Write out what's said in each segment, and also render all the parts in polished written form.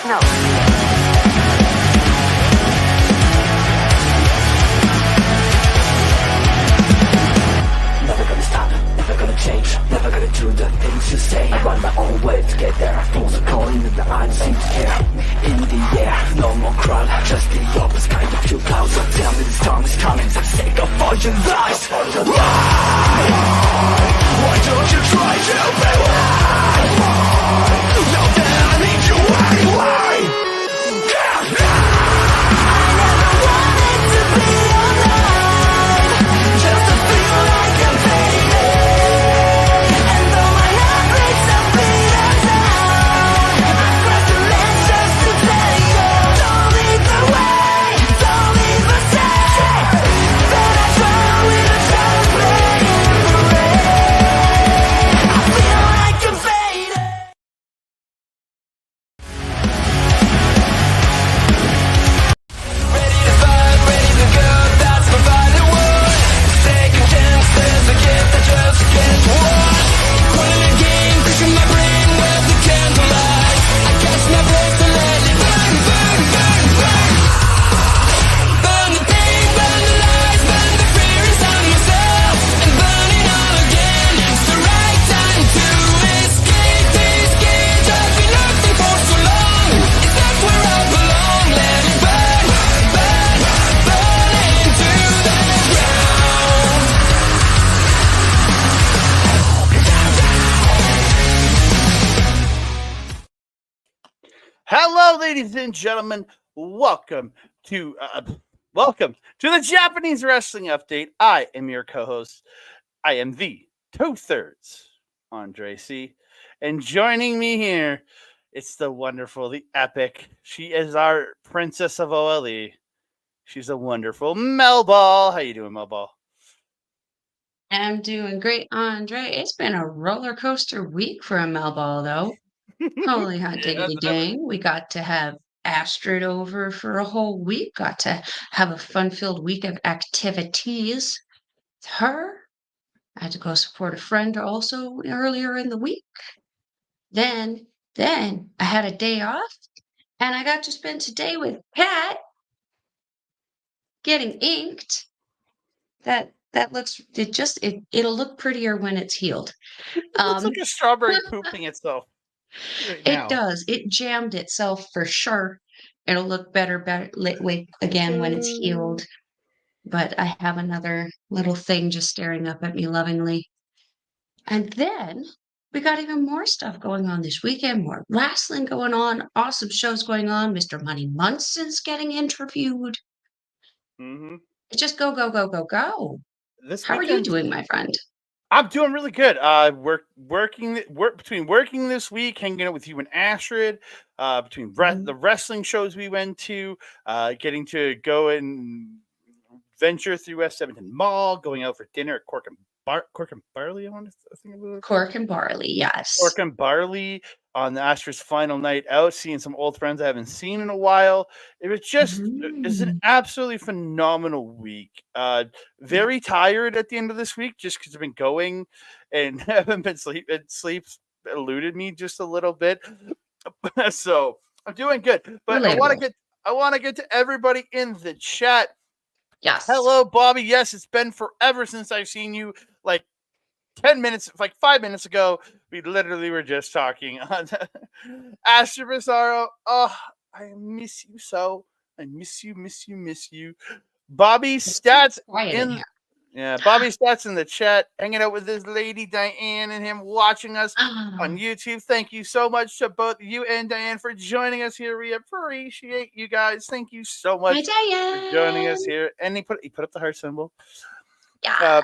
No. Never gonna stop, never gonna change, never gonna do the things you say. I run my own way to get there. Fools are calling and I don't seem to care. In the air, no more crowd, just the opposite kind of few clouds. So tell me this time is coming for the sake of all your lies. Why don't you try to be why? Now that I need you, why? Hello, ladies and gentlemen. Welcome to the Japanese Wrestling Update. I am your co-host. I am the 2/3 Andre C. And joining me here, it's the wonderful, the epic. She is our princess of OLE. She's a wonderful Melball. How you doing, Melball? I'm doing great, Andre. It's been a roller coaster week for a Melball, though. Holy hot diggity dang. We got to have Astrid over for a whole week, got to have a fun-filled week of activities with her. I had to go support a friend also earlier in the week. Then I had a day off, and I got to spend today with Pat getting inked. That looks it'll look prettier when it's healed. It looks like a strawberry pooping itself. Right now. It does. It jammed itself for sure. It'll look better again when it's healed. But I have another little thing just staring up at me lovingly. And then we got even more stuff going on this weekend, more wrestling going on, awesome shows going on. Mr. Money Munson's getting interviewed. Mm-hmm. Just go, go, go, go, go. How are you doing, my friend? I'm doing really good. Working this week, hanging out with you and Astrid. Between the wrestling shows we went to, getting to go and venture through West 17 Mall, going out for dinner at Cork and Barley. I think it was Cork and Barley, yes. Cork and Barley on the Astrid's final night out, seeing some old friends I haven't seen in a while. It was just it's an absolutely phenomenal week. Very tired at the end of this week just because I've been going and haven't been sleep's eluded me just a little bit. So I'm doing good. But I want to get to everybody in the chat. Yes. Hello, Bobby. Yes, it's been forever since I've seen you. Like 5 minutes ago, we literally were just talking on Astrid Bizarro. Oh, I miss you so. I miss you. Bobby Stats Bobby Stats in the chat, hanging out with his lady Diane and him watching us on YouTube. Thank you so much to both you and Diane for joining us here. We appreciate you guys. Thank you so much for joining us here. And he put up the heart symbol. Yeah.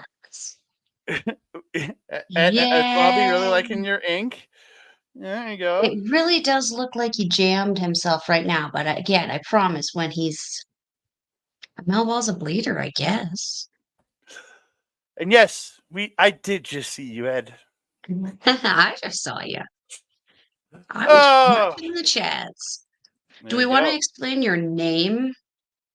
And Bobby really liking your ink. There you go. It really does look like he jammed himself right now. But again, I promise when he's Melball's a bleeder, I guess. And yes, I did just see you, Ed. I just saw you. I was watching the chats. Do we want to explain your name,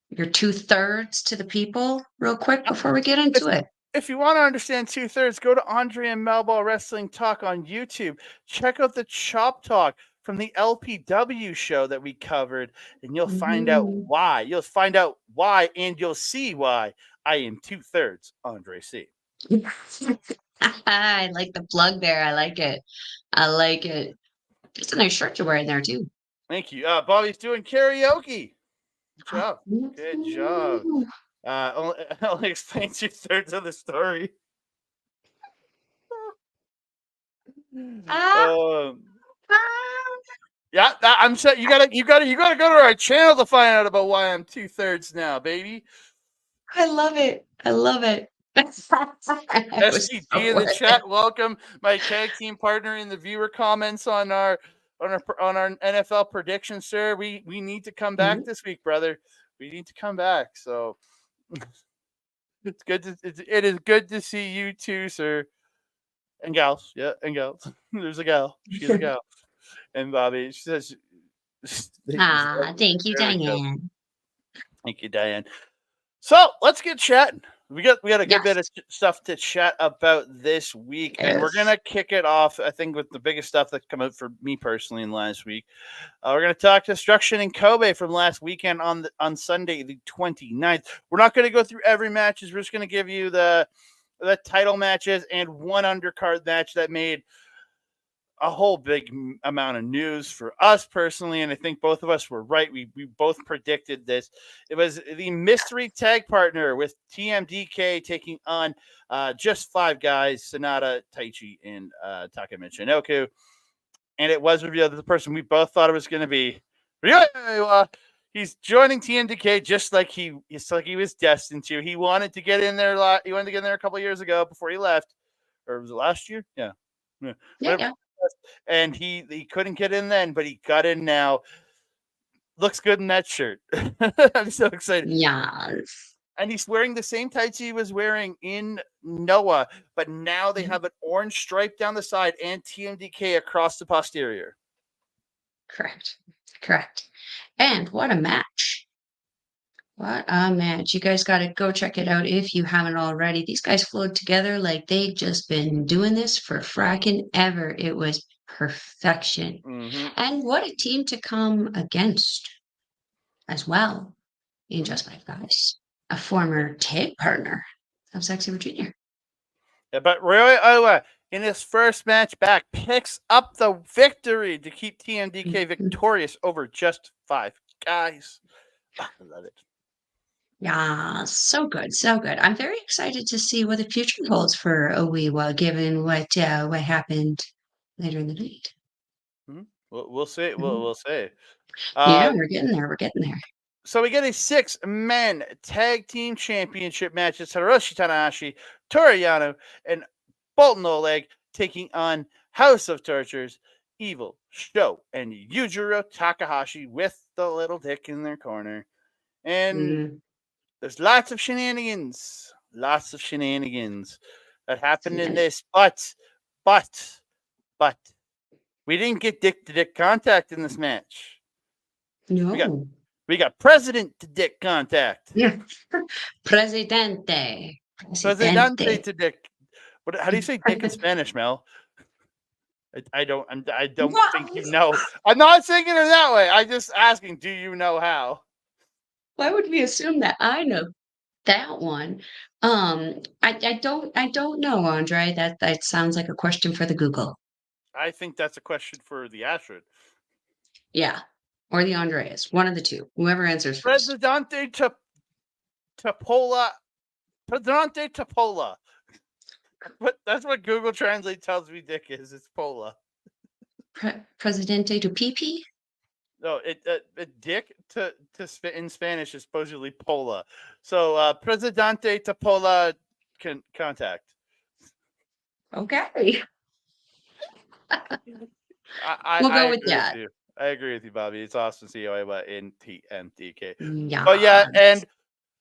your 2/3 to the people real quick before we get into it? If you want to understand 2/3, go to Andre and Melball Wrestling Talk on YouTube. Check out the Chop Talk from the LPW show that we covered, and you'll find out Mhm. why. You'll find out why, and you'll see why I am 2/3 Andre C. I like the plug there. I like it. I like it. It's a nice shirt you're wearing there too. Thank you. Bobby's doing karaoke. Good job. Good job. Only explain 2/3 of the story. Ah, Um, ah, yeah, I'm saying you gotta go to our channel to find out about why I'm 2/3 now, baby. I love it. I love it. It was STG so in the worth chat. Welcome, my tag team partner in the viewer comments on our NFL prediction, sir. We need to come back it. this week, brother. We need to come back. So it is good to see you too, sir. And gals, yeah, and gals. There's a gal. She's a gal. And Bobby, she says, Ah, thank you, there we go. Diane. Thank you, Diane. So let's get chatting. We got a good bit of Yes. stuff to chat about this week, and we're Yes. gonna kick it off. I think with the biggest stuff that come out for me personally in last week. We're gonna talk Destruction in Kobe from last weekend on Sunday the 29th. We're not gonna go through every matches. We're just gonna give you the title matches and one undercard match that made a whole big amount of news for us personally, and I think both of us were right. We both predicted this. It was the mystery tag partner with TMDK taking on just five guys: Sonata, Taichi, and Taka Michinoku. And it was revealed that the person we both thought it was going to be Ryoiwa. He's joining TMDK just like he was destined to. He wanted to get in there. He wanted to get in there a couple of years ago before he left, or was it last year? Yeah. Yeah. And he couldn't get in then, but he got in now. Looks good in that shirt. I'm so excited. Yes. And he's wearing the same tights he was wearing in Noah, but now they have an orange stripe down the side and TMDK across the posterior. Correct. Correct. And what a match. What a match. You guys got to go check it out if you haven't already. These guys flowed together like they've just been doing this for fracking ever. It was perfection. Mm-hmm. And what a team to come against as well in Just Five Guys. A former tag partner of Sexy Virginia. Yeah, but Roy Owa, in his first match back, picks up the victory to keep TMDK victorious over Just Five Guys. I love it. Yeah, so good, so good. I'm very excited to see what the future holds for Owiwa, given what happened later in the night. Mm-hmm. We'll see. Mhm. We'll see. Yeah, we're getting there. We're getting there. So we get a 6-man tag team championship match. It's Hiroshi Tanahashi, Toru Yano, and Bolton Oleg taking on House of Tortures, Evil, Sho, and Yujiro Takahashi with the little dick in their corner. And Mhm. there's lots of shenanigans that happened in Yes. this, but we didn't get dick to dick contact in this match. No. We got president to dick contact. Yeah. Presidente. Presidente to dick. How do you say dick in Spanish, Mel? I don't think you know. I'm not saying it that way. I'm just asking, do you know how? Why would we assume that I know that one? I don't know, Andre. That sounds like a question for the Google. I think that's a question for the Astrid. Yeah. Or the Andreas. One of the two. Whoever answers first. Presidente Tapola. Presidente Tapola. But that's what Google Translate tells me dick is. It's Pola. Presidente to PP? No, dick to in Spanish is supposedly Pola. So Presidente Tapola contact. Okay. I We'll go with agree that. with you. I agree with you, Bobby. It's awesome to see Oiwa in TMDK. Yeah. But yeah, and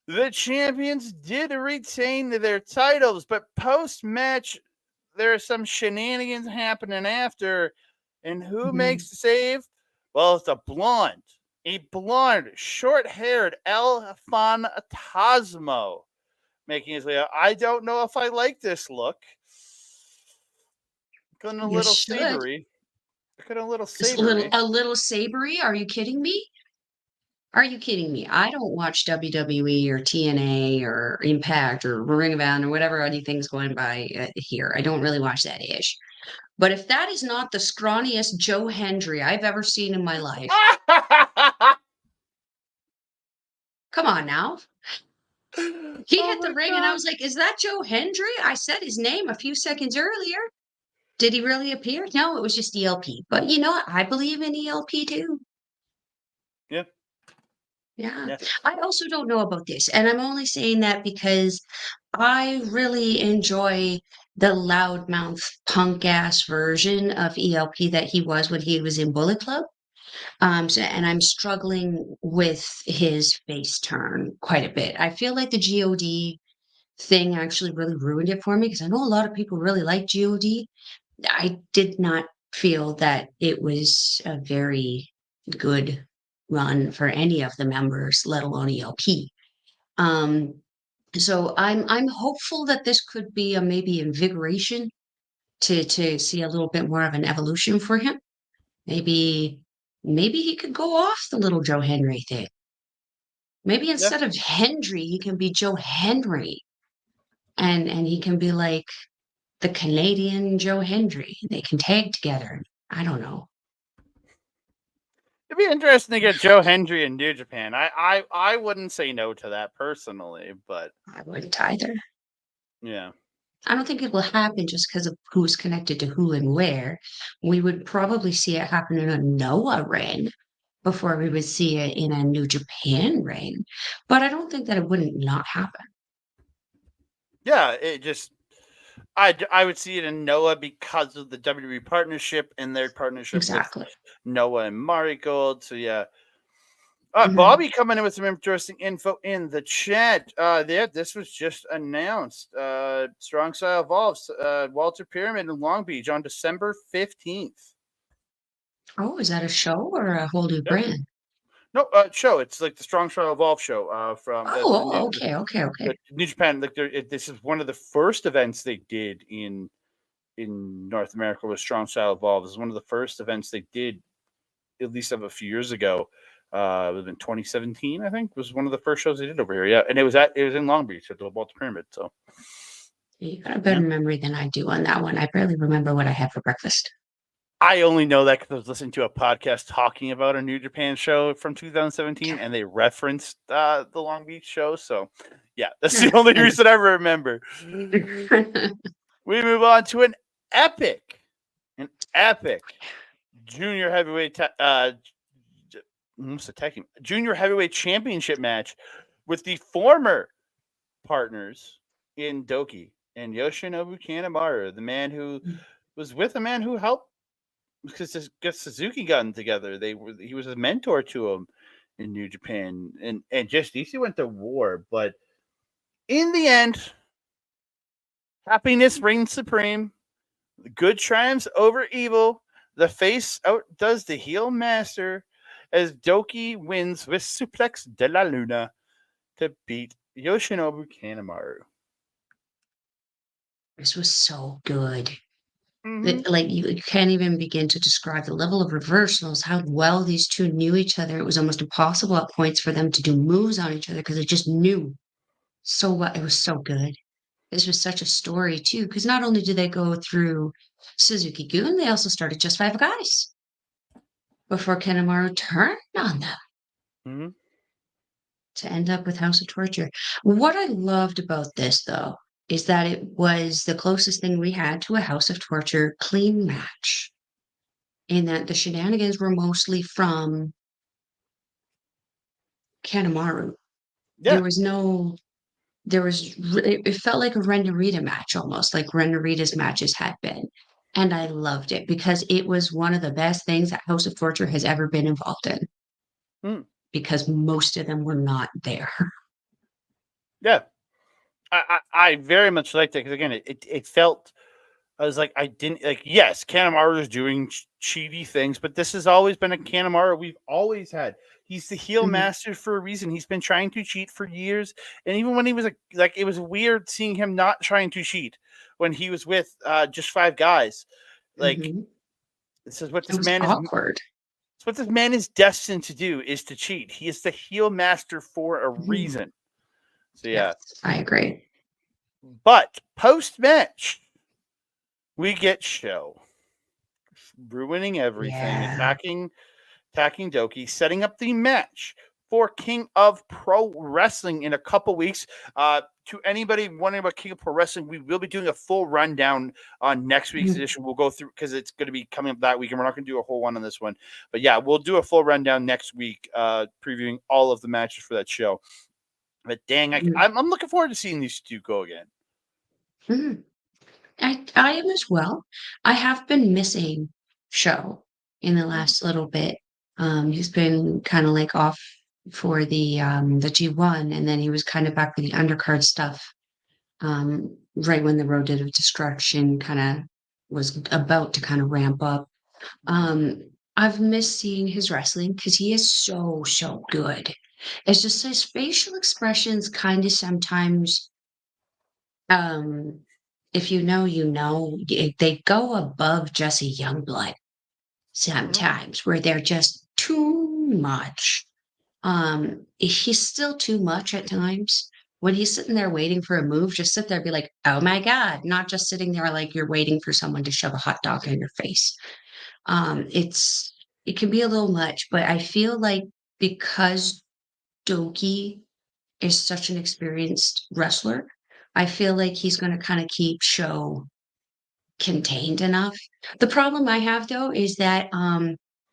the champions did retain their titles, but post-match, there are some shenanigans happening after. And who makes the save? Well, it's a blonde, short-haired El Fantasmo making his way out. I don't know if I like this look. Going a You little should. savory. Look at a little It's savory. a little savory. Are you kidding me? Are you kidding me? I don't watch WWE or TNA or Impact or Ring of Honor or whatever anything's going by here. I don't really watch that ish. But if that is not the scrawniest Joe Hendry I've ever seen in my life, come on now. He Oh hit the my ring and I god. was like, is that Joe Hendry? I said his name a few seconds earlier. Did he really appear? No, it was just ELP. But you know what? I believe in ELP too. Yeah. Yeah. Yeah. I also don't know about this. And I'm only saying that because I really enjoy the loudmouth punk ass version of ELP that he was when he was in Bullet Club. And I'm struggling with his face turn quite a bit. I feel like the GOD thing actually really ruined it for me because I know a lot of people really like GOD. I did not feel that it was a very good run for any of the members, let alone ELP. Um, so I'm hopeful that this could be a maybe invigoration to see a little bit more of an evolution for him. Maybe he could go off the little Joe Henry thing. Maybe Yeah. instead of Hendry, he can be Joe Henry, and he can be like the Canadian Joe Hendry. They can tag together. I don't know. It'd be interesting to get Joe Hendry in New Japan. I wouldn't say no to that personally, but I wouldn't either. yeah. I don't think it will happen just because of who's connected to who and where. We would probably see it happen in a Noah reign before we would see it in a New Japan reign. But I don't think that it wouldn't not happen. Yeah, it just I would see it in Noah because of the WWE partnership and their partnership with Exactly. Noah and Mari Gold. So yeah. Mhm. Bobby coming in with some interesting info in the chat. Yeah, this was just announced. Strong Style Evolves, Walter Pyramid in Long Beach on December 15th. Oh, is that a show or a whole new Yep. brand? No, show. It's like the Strong Style Evolve show. From Oh, okay, okay, okay. the New Japan. Like this is one of the first events they did in North America with Strong Style Evolve. This is one of the first events they did, at least of a few years ago. It was in 2017, I think, was one of the first shows they did over here. Yeah, and it was in Long Beach at the Walter Pyramid. So You got a yeah, better memory than I do on that one. I barely remember what I had for breakfast. I only know that because I was listening to a podcast talking about a New Japan show from 2017, and they referenced the Long Beach show. So yeah, that's the only reason I remember. We move on to an epic junior heavyweight junior heavyweight championship match with the former partners in Doki and Yoshinobu Kanemaru, the man who was with a man who helped because Suzuki got together. He was a mentor to him in New Japan, and just these two went to war, but in the end, happiness reigns supreme. Good triumphs over evil. The face outdoes the heel master as Doki wins with Suplex de la Luna to beat Yoshinobu Kanemaru. This was so good. Mm-hmm. Like you can't even begin to describe the level of reversals, how well these two knew each other. It was almost impossible at points for them to do moves on each other because they just knew so well. It was so good. This was such a story too, because not only did they go through Suzuki Gun, they also started Just Five Guys before Kanemaru turned on them Mm-hmm. to end up with House of Torture. What I loved about this, though, is that it was the closest thing we had to a House of Torture clean match, in that the shenanigans were mostly from Kanemaru. Yeah. There was no, it felt like a Ren Narita match almost, like Ren Narita's matches had been. And I loved it because it was one of the best things that House of Torture has ever been involved in Mm. because most of them were not there. Yeah. I very much liked it because again, it felt. I was like, I didn't like. Yes, Kanemaru is doing cheaty things, but this has always been a Kanemaru we've always had. He's the heel Mhm, master for a reason. He's been trying to cheat for years, and even when he was it was weird seeing him not trying to cheat when he was with just five guys. Like mhm. This is what It this was man is. awkward. It's what this man is destined to do, is to cheat. He is the heel master for a Mhm. reason. So Yes, yeah. I agree. But post match, we get Show ruining everything, Yeah. attacking Doki, setting up the match for King of Pro Wrestling in a couple weeks. To anybody wondering about King of Pro Wrestling, we will be doing a full rundown on next week's Mhm. edition. We'll go through because it's going to be coming up that week, and we're not going to do a whole one on this one. But yeah, we'll do a full rundown next week, previewing all of the matches for that show. But dang, Mhm. I'm looking forward to seeing these two go again. Mhm. I am as well. I have been missing Show in the last little bit. He's been kind of like off for the G1, and then he was kind of back for the undercard stuff. Right when the Road to Destruction kind of was about to kind of ramp up. I've missed seeing his wrestling because he is so good. It's just his facial expressions kind of sometimes, um, if you know, you know, they go above Jesse Youngblood sometimes, where they're just too much. He's still too much at times. When he's sitting there waiting for a move, just sit there and be like, "Oh my God," not just sitting there like you're waiting for someone to shove a hot dog in your face. It can be a little much, but I feel like because Doki is such an experienced wrestler, I feel like he's going to kind of keep Show contained enough. The problem I have though is that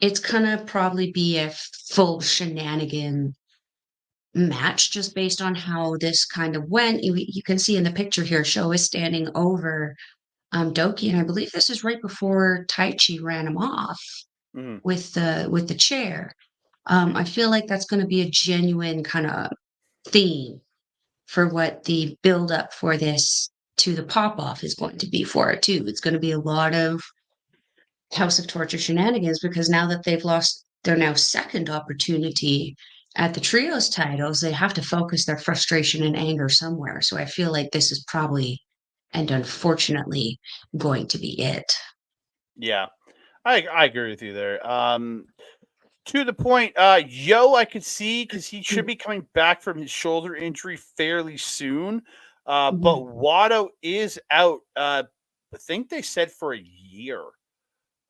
it's gonna probably be a full shenanigan match just based on how this kind of went. You can see in the picture here, Show is standing over Doki, and I believe this is right before Taichi ran him off Mm-hmm. with the chair. I feel like that's going to be a genuine kind of theme for what the build up for this to the pop off is going to be for it too. It's going to be a lot of House of Torture shenanigans because now that they've lost their now second opportunity at the trios titles, they have to focus their frustration and anger somewhere. So I feel like this is probably and unfortunately going to be it. Yeah, I agree with you there. To the point, I could see because he should be coming back from his shoulder injury fairly soon. But Mhm. Watto is out. I think they said for a year,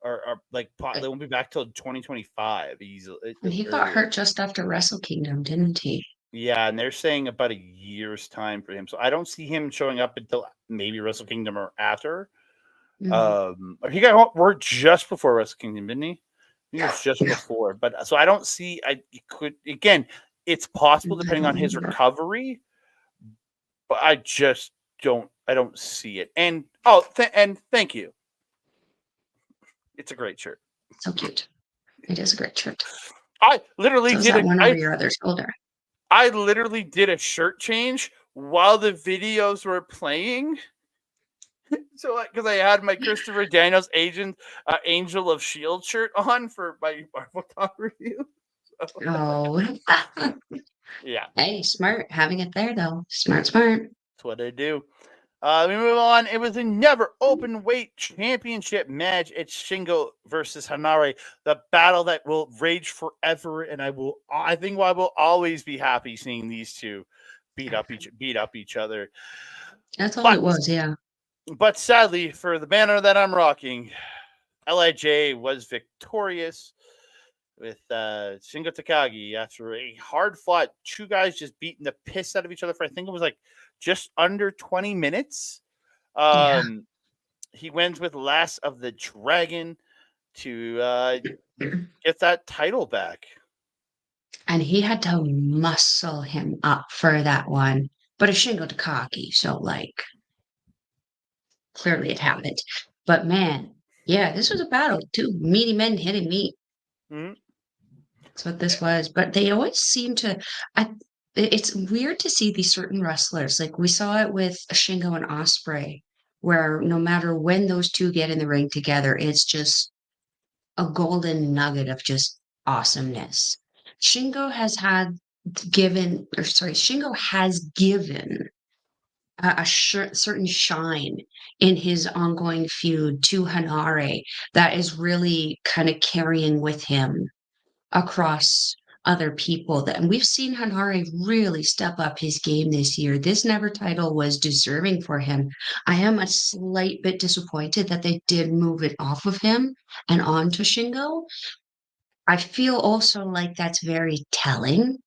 or like they won't be back till 2025. He's And he got earlier. hurt just after Wrestle Kingdom, didn't he? Yeah, and they're saying about a year's time for him. So I don't see him showing up until maybe Wrestle Kingdom or after. Mhm. Or he got word just before Wrestle Kingdom, didn't he? I think it was just Yeah. before. But so I don't see. You could again. It's possible I depending don't on his remember. recovery, but I just don't. I don't see it. And and thank you. It's a great shirt. So cute. It is a great shirt. I literally So is did that a. one over your other shoulder? I literally did a shirt change while the videos were playing. So, like, because I had my Christopher Daniels Angel of Shield shirt on for my Marvel Talk review. So, Oh, yeah, hey, smart. Having it there though. Smart, smart. that's what I do. We move on. It was a never open weight championship match. It's Shingo versus Hanare, the battle that will rage forever, and I think I will always be happy seeing these two beat up each other. That's all But it was, yeah. sadly, for the banner that I'm rocking, Lij was victorious with Shingo Takagi after a hard fought. Two guys just beating the piss out of each other for I think it was like just under 20 minutes. Yeah. He wins with Last of the Dragon to get that title back. And he had to muscle him up for that one. But it's Shingo Takagi, so like clearly it happened. But man, yeah, this was a battle. Two meaty men hitting meat. Mm-hmm. That's what this was. But they always seem to. I. It's weird to see these certain wrestlers. Like we saw it with Shingo and Osprey, where no matter when those two get in the ring together, it's just a golden nugget of just awesomeness. Shingo has had Shingo has given certain shine in his ongoing feud to Hanare that is really kind of carrying with him across other people. And we've seen Hanare really step up his game this year. This Never title was deserving for him. I am a slight bit disappointed that they did move it off of him and on to Shingo. I feel also like that's very telling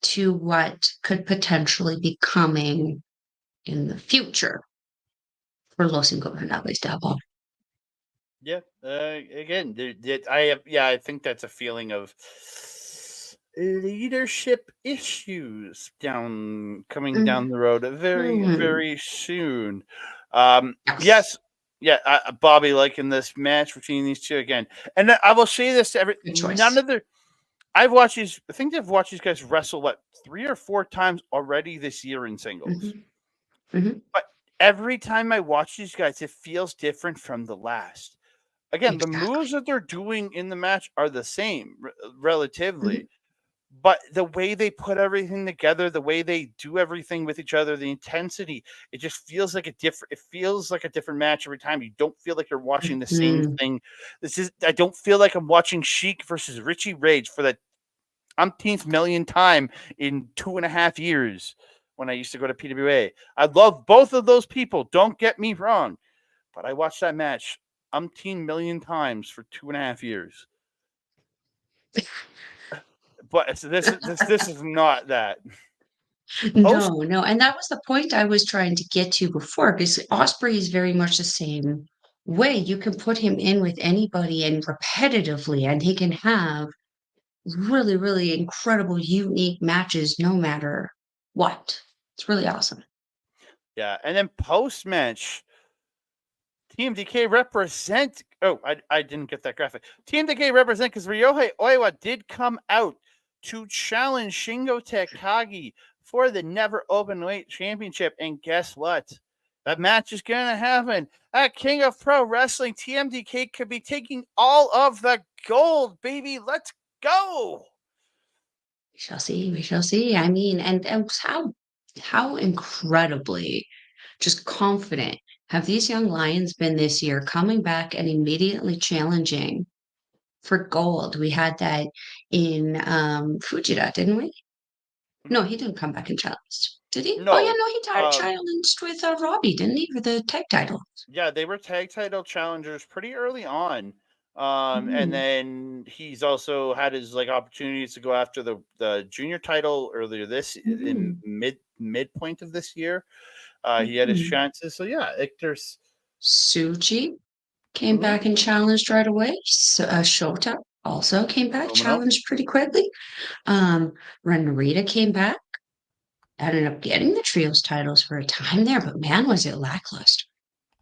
to what could potentially be coming in the future for Los Ingobernables de Japón. Yeah. Again, I think that's a feeling of leadership issues coming down the road very, very soon. Yes. Yeah, Bobby liking this match between these two again, and I will say this to none of the. I think I've watched these guys wrestle 3 or 4 times already this year in singles. But every time I watch these guys, it feels different from the last. Again, the moves that they're doing in the match are the same relatively, but the way they put everything together, the way they do everything with each other, the intensity, it just feels like it feels like a different match every time. You don't feel like you're watching the same thing. I don't feel like I'm watching Sheik versus Richie Rage for the umpteenth million time in 2.5 years when I used to go to PWA. I love both of those people. Don't get me wrong, but I watched that match umpteen million times for 2.5 years. But so this is not that. No, and that was the point I was trying to get to before, because Osprey is very much the same way. You can put him in with anybody and repetitively, and he can have really, really incredible, unique matches no matter what. It's really awesome. Yeah, and then post-match, TMDK represent. Oh, I didn't get that graphic. TMDK represent because Ryohei Oiwa did come out to challenge Shingo Takagi for the Never Openweight Championship. And guess what? That match is going to happen at King of Pro Wrestling. TMDK could be taking all of the gold, baby. Let's go. We shall see. We shall see. I mean, and how incredibly just confident have these young lions been this year, coming back and immediately challenging for gold? We had that in Fujita, didn't we? No, he didn't come back and challenge. Did he? No. Oh, yeah, no, he challenged with Robbie, didn't he, for the tag title? Yeah, they were tag title challengers pretty early on. And then he's also had his opportunities to go after the junior title earlier in midpoint of this year. He had his chances. So yeah, there's Suji came back and challenged right away. So, Shota also came back, challenged pretty quickly. Renarita came back, ended up getting the trios titles for a time there, but man, was it lackluster.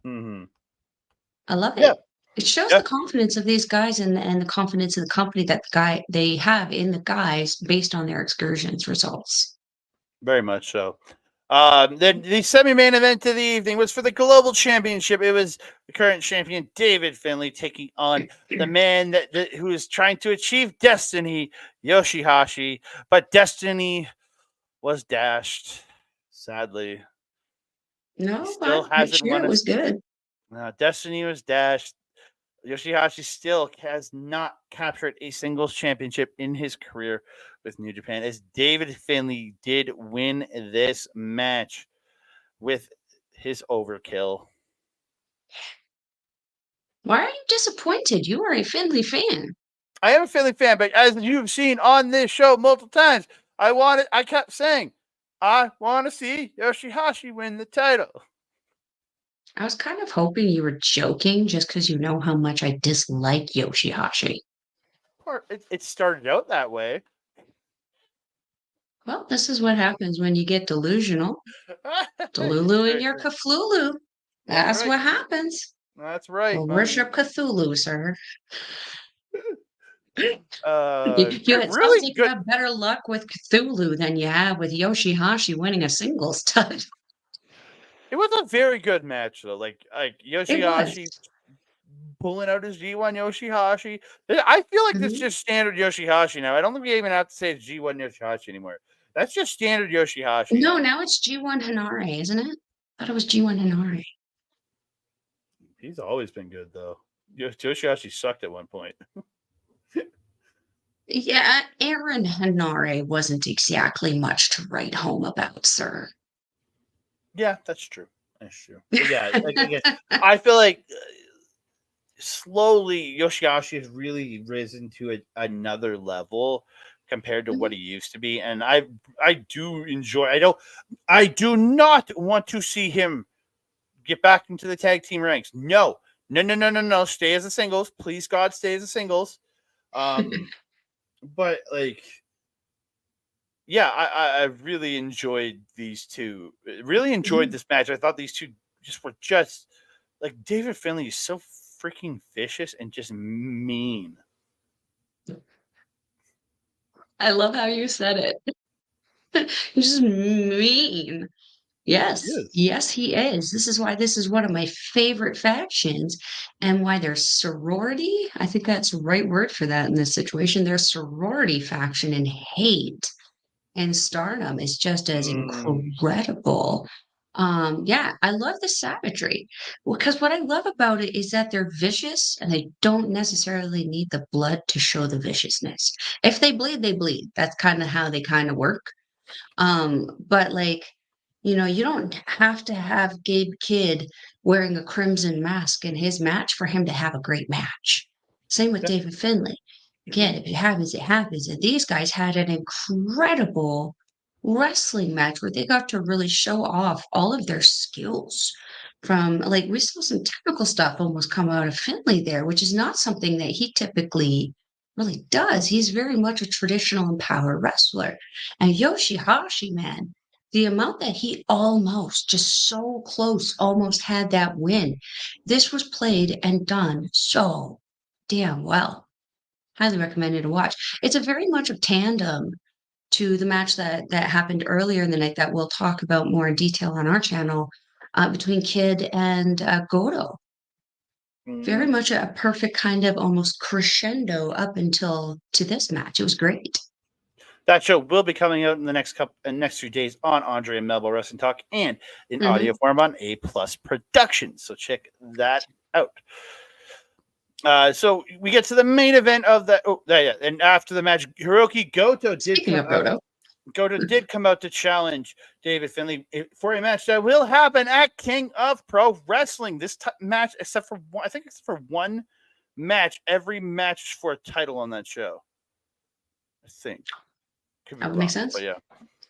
I love it. Yeah. It shows the confidence of these guys and the confidence of the company that they have in the guys based on their excursions results. Very much so. Then the semi-main event of the evening was for the Global Championship. It was the current champion David Finlay taking on the man who is trying to achieve destiny, Yoshihashi. But destiny was dashed, sadly. No, still hasn't won. It was good. Destiny was dashed. Yoshihashi still has not captured a singles championship in his career with New Japan, as David Finlay did win this match with his overkill. Why are you disappointed? You are a Finlay fan. I am a Finlay fan, but as you've seen on this show multiple times, I kept saying, I want to see Yoshihashi win the title. I was kind of hoping you were joking just because you know how much I dislike Yoshihashi. It started out that way. Well, this is what happens when you get delusional. Delulu in your Cthulhu. That's what happens. That's right. Well, worship Cthulhu, sir. You have better luck with Cthulhu than you have with Yoshihashi winning a singles title. It was a very good match, though. Like Yoshihashi pulling out his G1 Yoshihashi. I feel like this is just standard Yoshihashi now. I don't think we even have to say it's G1 Yoshihashi anymore. That's just standard Yoshihashi. No, now it's G1 Hanare, isn't it? I thought it was G1 Hanare. He's always been good though. Yoshihashi sucked at one point. Yeah, Aaron Hanare wasn't exactly much to write home about, sir. Yeah, that's true. That's true. But yeah, again, I feel like slowly Yoshihashi has really risen to another level compared to what he used to be, and I do enjoy. I do not want to see him get back into the tag team ranks. No. Stay as a singles, please God, stay as a singles. But like, yeah, I really enjoyed these two. Really enjoyed this match. I thought these two were just like David Finlay is so freaking vicious and just mean. I love how you said it. He's just mean. Yes, yes, he is. This is why this is one of my favorite factions and why their sorority, I think that's the right word for that in this situation, their sorority faction and hate and Stardom is just as incredible. Yeah, I love the savagery because what I love about it is that they're vicious and they don't necessarily need the blood to show the viciousness. If they bleed, they bleed. That's kind of how they kind of work. But like, you don't have to have Gabe Kidd wearing a crimson mask in his match for him to have a great match. Same with David Finlay. Again, if it happens, it happens. And these guys had an incredible wrestling match where they got to really show off all of their skills. From like we saw some technical stuff almost come out of Finlay there, which is not something that he typically really does. He's very much a traditional and power wrestler. And Yoshihashi, man, the amount that he almost, just so close, almost had that win. This was played and done so damn well. Highly recommended to watch. It's a very much of tandem to the match that happened earlier in the night that we'll talk about more in detail on our channel between Kid and Goto. Very much a perfect kind of almost crescendo up until to this match. It was great. That show will be coming out in the next few days on Andre and Melball Wrestling Talk and in audio form on A Plus Productions. So check that out. So we get to the main event of the and after the match, Hiroki Goto did come out to challenge David Finlay for a match that will happen at King of Pro Wrestling. This match, except for one, I think it's for one match. Every match is for a title on that show. I think. That would make sense. But yeah.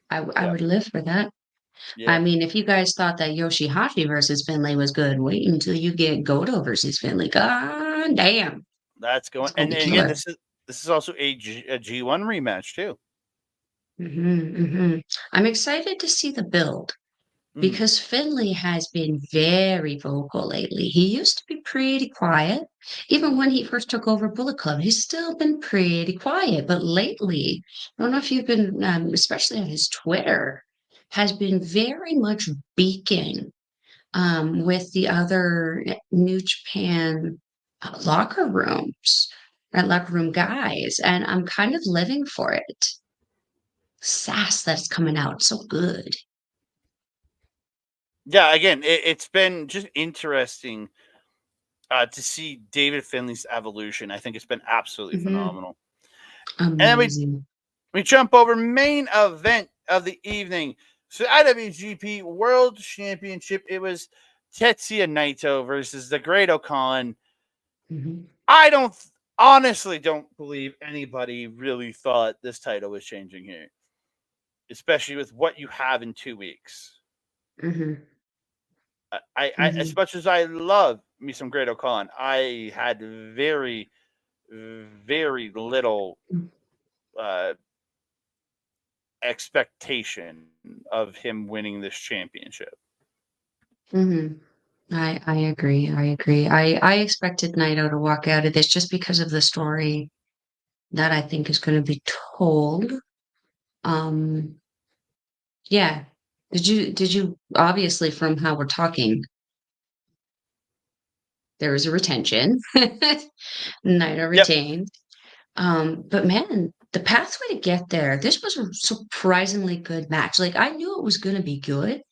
I would live for that. Yeah. I mean, if you guys thought that Yoshihashi versus Finlay was good, wait until you get Goto versus Finlay. God damn. That's going. And again, this is also a G1 rematch too. I'm excited to see the build because Finlay has been very vocal lately. He used to be pretty quiet. Even when he first took over Bullet Club, he's still been pretty quiet. But lately, I don't know if you've been, especially on his Twitter, has been very much beaking with the other New Japan locker rooms, locker room guys. And I'm kind of living for it. Sass that's coming out so good. Yeah, again, it's been just interesting to see David Finlay's evolution. I think it's been absolutely phenomenal. Amazing. And then we jump over main event of the evening. So IWGP World Championship, it was Tetsuya Naito versus the Great Okan. I honestly don't believe anybody really thought this title was changing here, especially with what you have in 2 weeks. I as much as I love me some Great Okan, I had very, very little expectation of him winning this championship. I agree. I expected Naito to walk out of this just because of the story that I think is going to be told. Yeah. Did you obviously from how we're talking, there was a retention. Naito retained. But man, the pathway to get there, this was a surprisingly good match. Like, I knew it was gonna be good,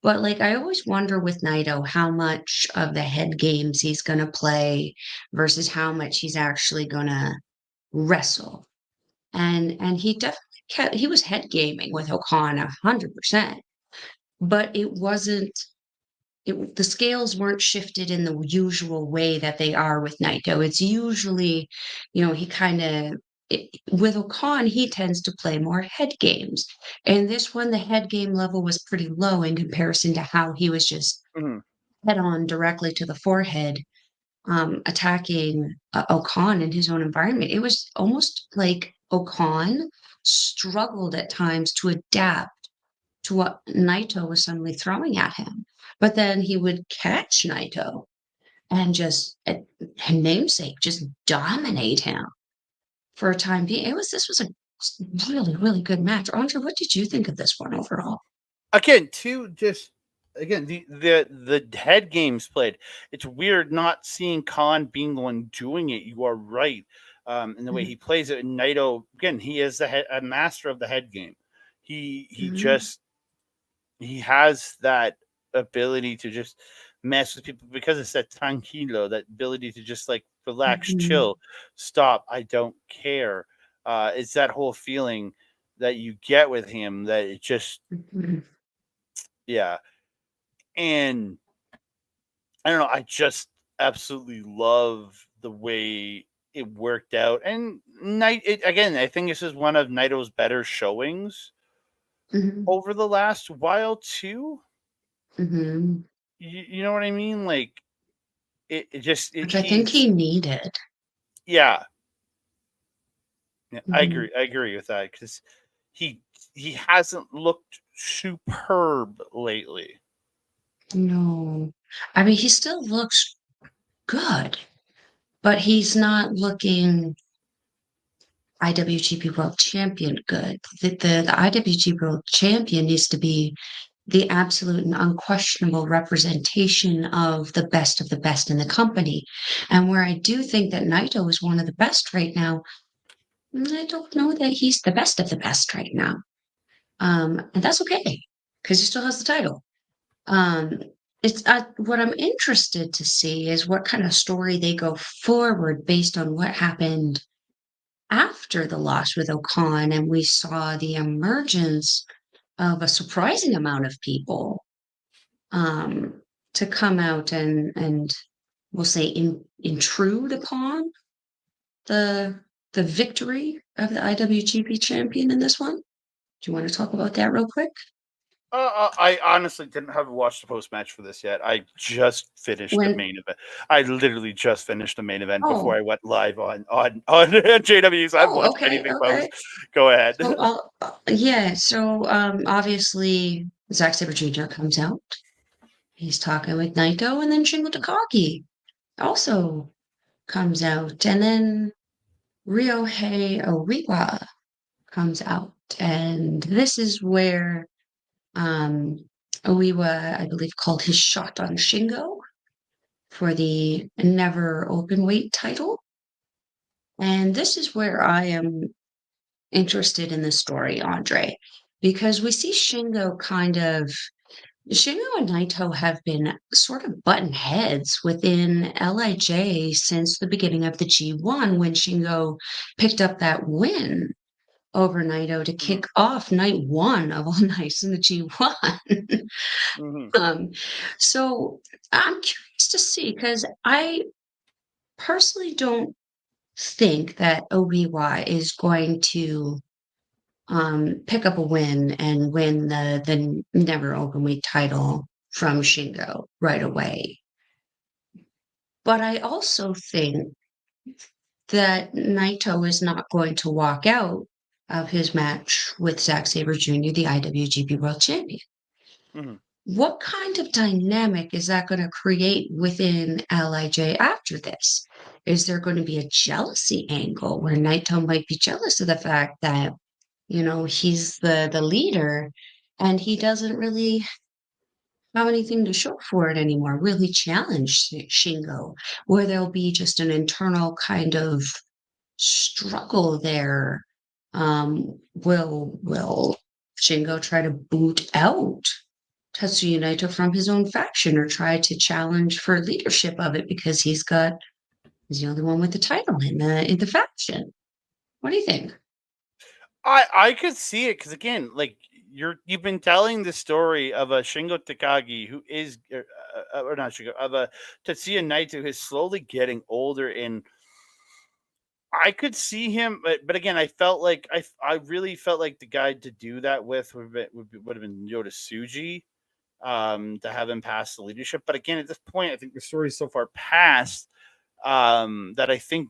but, like, I always wonder with Naito how much of the head games he's gonna play versus how much he's actually gonna wrestle. And he definitely he was head gaming with Okan 100%, but it wasn't the scales weren't shifted in the usual way that they are with Naito. It's usually, he kind of with Okan, he tends to play more head games. And this one, the head game level was pretty low in comparison to how he was just Mhm. head on directly to the forehead, attacking Okan in his own environment. It was almost like Okan struggled at times to adapt to what Naito was suddenly throwing at him. But then he would catch Naito and just, namesake, just dominate him for a time being. This was a really, really good match. Andre, what did you think of this one overall? Again, the head games played. It's weird not seeing Khan being the one doing it. You are right. In the way Mhm, he plays it, and Naito again, he is a master of the head game. He mhm, just he has that ability to just mess with people because it's that tranquilo, that ability to just like relax, mhm, chill, stop. I don't care. It's that whole feeling that you get with him that it just mhm. yeah. And I don't know, I just absolutely love the way it worked out. And again, I think this is one of Naito's better showings Mhm, over the last while too. mhm. You know what I mean? Like it just Which I think he's he needed. yeah, yeah, Mhm. I agree with that because he he hasn't looked superb lately. No. I mean, he still looks good, but he's not looking IWGP World Champion good. The IWGP World Champion needs to be the absolute and unquestionable representation of the best in the company. And where I do think that Naito is one of the best right now, I don't know that he's the best of the best right now. And that's okay because he still has the title. Um, it's what I'm interested to see is what kind of story they go forward based on what happened after the loss with Okan, and we saw the emergence of a surprising amount of people to come out and we'll say intrude upon the the victory of the IWGP champion in this one. Do you want to talk about that real quick? I honestly didn't have watched the post match for this yet. I just finished the When main event. I literally just finished the main event before oh I went live on JW. So I haven't watched okay, anything okay. post. Go ahead. So yeah, so obviously Zack Sabre Jr. comes out. He's talking with Naito, and then Shingo Takagi also comes out, and then Ryohei Oiwa comes out, and this is where um, Oiwa, I believe, called his shot on Shingo for the never open weight title, and this is where I am interested in the story, Andre, because we see Shingo and Naito have been sort of button heads within LIJ since the beginning of the G1 when Shingo picked up that win over Naito to Mhm, kick off night one of all nights in the G1. mhm, um, so I'm curious to see because I personally don't think that OBY is going to pick up a win and win the never openweight title from Shingo right away. But I also think that Naito is not going to walk out of his match with Zack Sabre Jr., the IWGP World Champion. mhm. What kind of dynamic is that going to create within LIJ after this? Is there going to be a jealousy angle where Naito might be jealous of the fact that he's the leader and he doesn't really have anything to show for it anymore, really challenge Shingo, where there'll be just an internal kind of struggle there Will Shingo try to boot out Tetsuya Naito from his own faction or try to challenge for leadership of it because he's the only one with the title in the faction? What do you think? I could see it because again, like you've been telling the story of a Shingo Takagi who is or not Shingo of a Tetsuya Naito who is slowly getting older, and I could see him, but again, I felt like I really felt like the guy to do that with would have been Yoda Tsuji, to have him pass the leadership. But again, at this point, I think the story is so far past that I think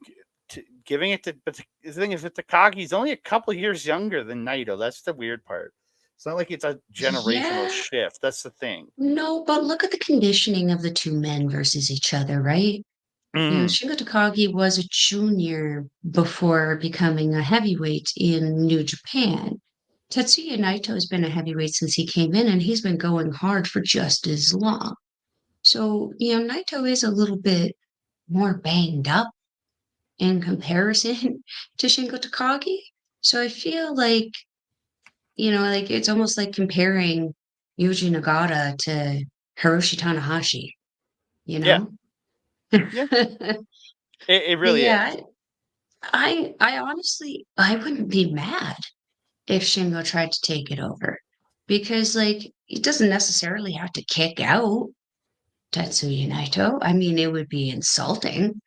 giving it to. But the thing is, with Takagi, he's only a couple of years younger than Naito. That's the weird part. It's not like it's a generational Yeah, shift. That's the thing. no, but look at the conditioning of the two men versus each other, right? Mm, Shingo Takagi was a junior before becoming a heavyweight in New Japan. Tetsuya Naito has been a heavyweight since he came in, and he's been going hard for just as long. So, Naito is a little bit more banged up in comparison to Shingo Takagi. So I feel like, like it's almost like comparing Yuji Nagata to Hiroshi Tanahashi, you yeah, know? yeah, But it really is. yeah, I honestly I wouldn't be mad if Shingo tried to take it over because like he doesn't necessarily have to kick out Tetsuya Naito. I mean, it would be insulting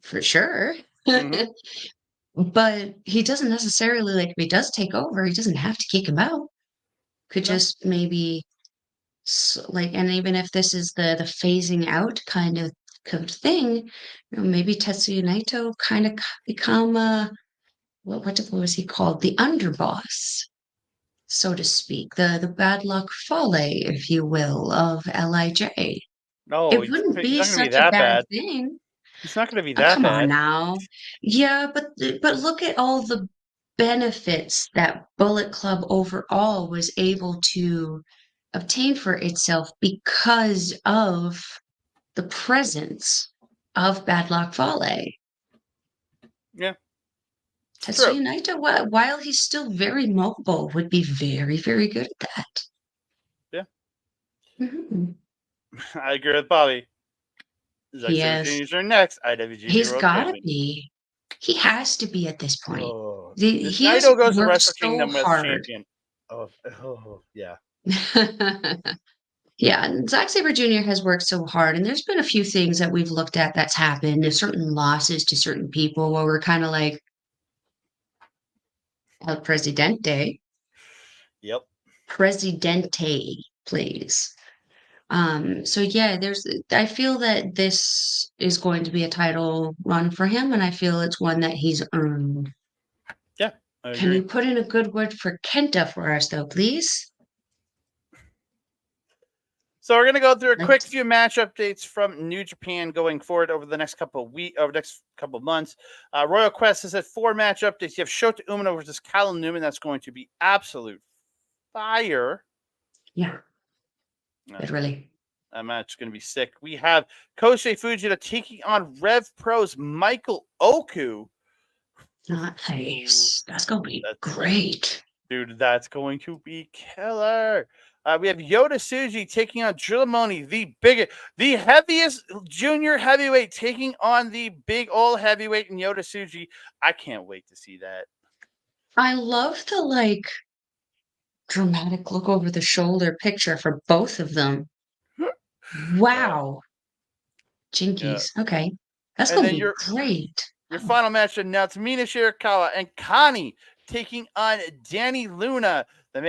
for sure. Hmm. But he doesn't necessarily like if he does take over, he doesn't have to kick him out. Could No, just maybe like, and even if this is the phasing out kind of thing, maybe Tetsuya Naito kind of become what was he called? The underboss, so to speak, the bad luck Fale, if you will, of Lij. no, It wouldn't he's be not going to be such a that bad bad. thing. He's not going to be Oh, that come on bad. now. Yeah, but look at all the benefits that Bullet Club overall was able to obtain for itself because of the presence of Bad Luck Fale. Yeah, it's true. Tetsuya Naito, while he's still very mobile, would be very, very good at that. Yeah, Mhm. I agree with Bobby. Zack He Sabre has, Jr. is next IWGP he's World got to Champion. be. He has to be at this point. Oh, if He has Naito goes to worked Wrestle so Kingdom as hard. champion, oh yeah, Yeah, and Zack Sabre Jr. has worked so hard, and there's been a few things that we've looked at that's happened. There's certain losses to certain people where we're kind of like El Presidente, yep, Presidente, please. So yeah, I feel that this is going to be a title run for him, and I feel it's one that he's earned. yeah, I Can agree. you put in a good word for Kenta for us, though, please? So we're gonna go through a quick Right. few match updates from New Japan going forward over the next couple of next couple of months. Royal Quest has had 4 match updates. You have Shota Umino versus Callum Newman. That's going to be absolute fire. Yeah, Uh, it really. that match is going to be sick. We have Kosei Fujita taking on Rev Pro's Michael Oku. Nice. That's gonna be That's great. Dude, that's going to be killer. We have Yoda Tsuji taking on Drillamoni, the heaviest junior heavyweight, taking on the big old heavyweight in Yoda Tsuji. I can't wait to see that. I love the like dramatic look over the shoulder picture for both of them. Uh, Wow. yeah. Jinkies. Okay. That's And gonna then be your great. your Oh, final match announced Mina Shirakawa and Connie taking on Danny Luna. The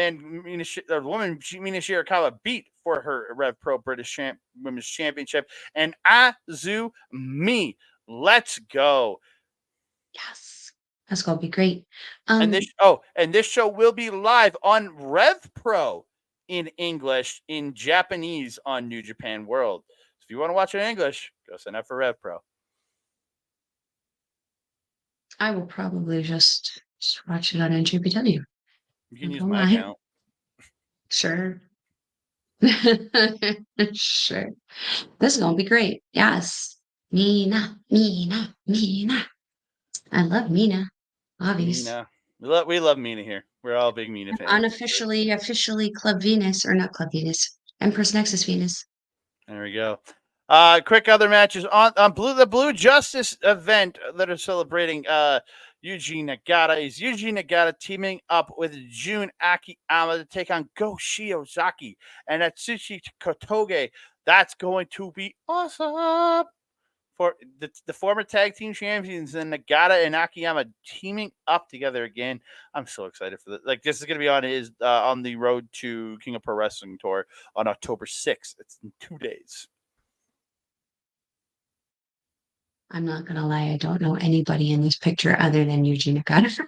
woman Mina Shirakawa beat for her Rev Pro Women's Championship, and Azumi. Let's go. yes. That's gonna be great. And Um, this show will be live on Rev Pro in English, in Japanese on New Japan World. So if you want to watch it in English, go sign up for Rev Pro. I will probably just watch it on NJPW. You can Not use gonna my lie. account. Sure. Sure. This is gonna be great. Yes. Mina, Mina, Mina. I love Mina, obvious. Mina. We love Mina here. We're all big Mina fans. Officially Club Venus, or not Club Venus, Empress Nexus Venus. There we go. Quick other matches on the Blue Justice event that are celebrating Yuji Nagata. Is Yuji Nagata teaming up with Jun Akiyama to take on Go Shiozaki and Atsushi Kotoge. That's going to be awesome. For the former tag team champions and Nagata and Akiyama teaming up together again. I'm so excited for that. Like, this is going to be on the road to King of Pro Wrestling tour on October 6th. It's in 2 days. I'm not gonna lie, I don't know anybody in this picture other than Yuji Nagata.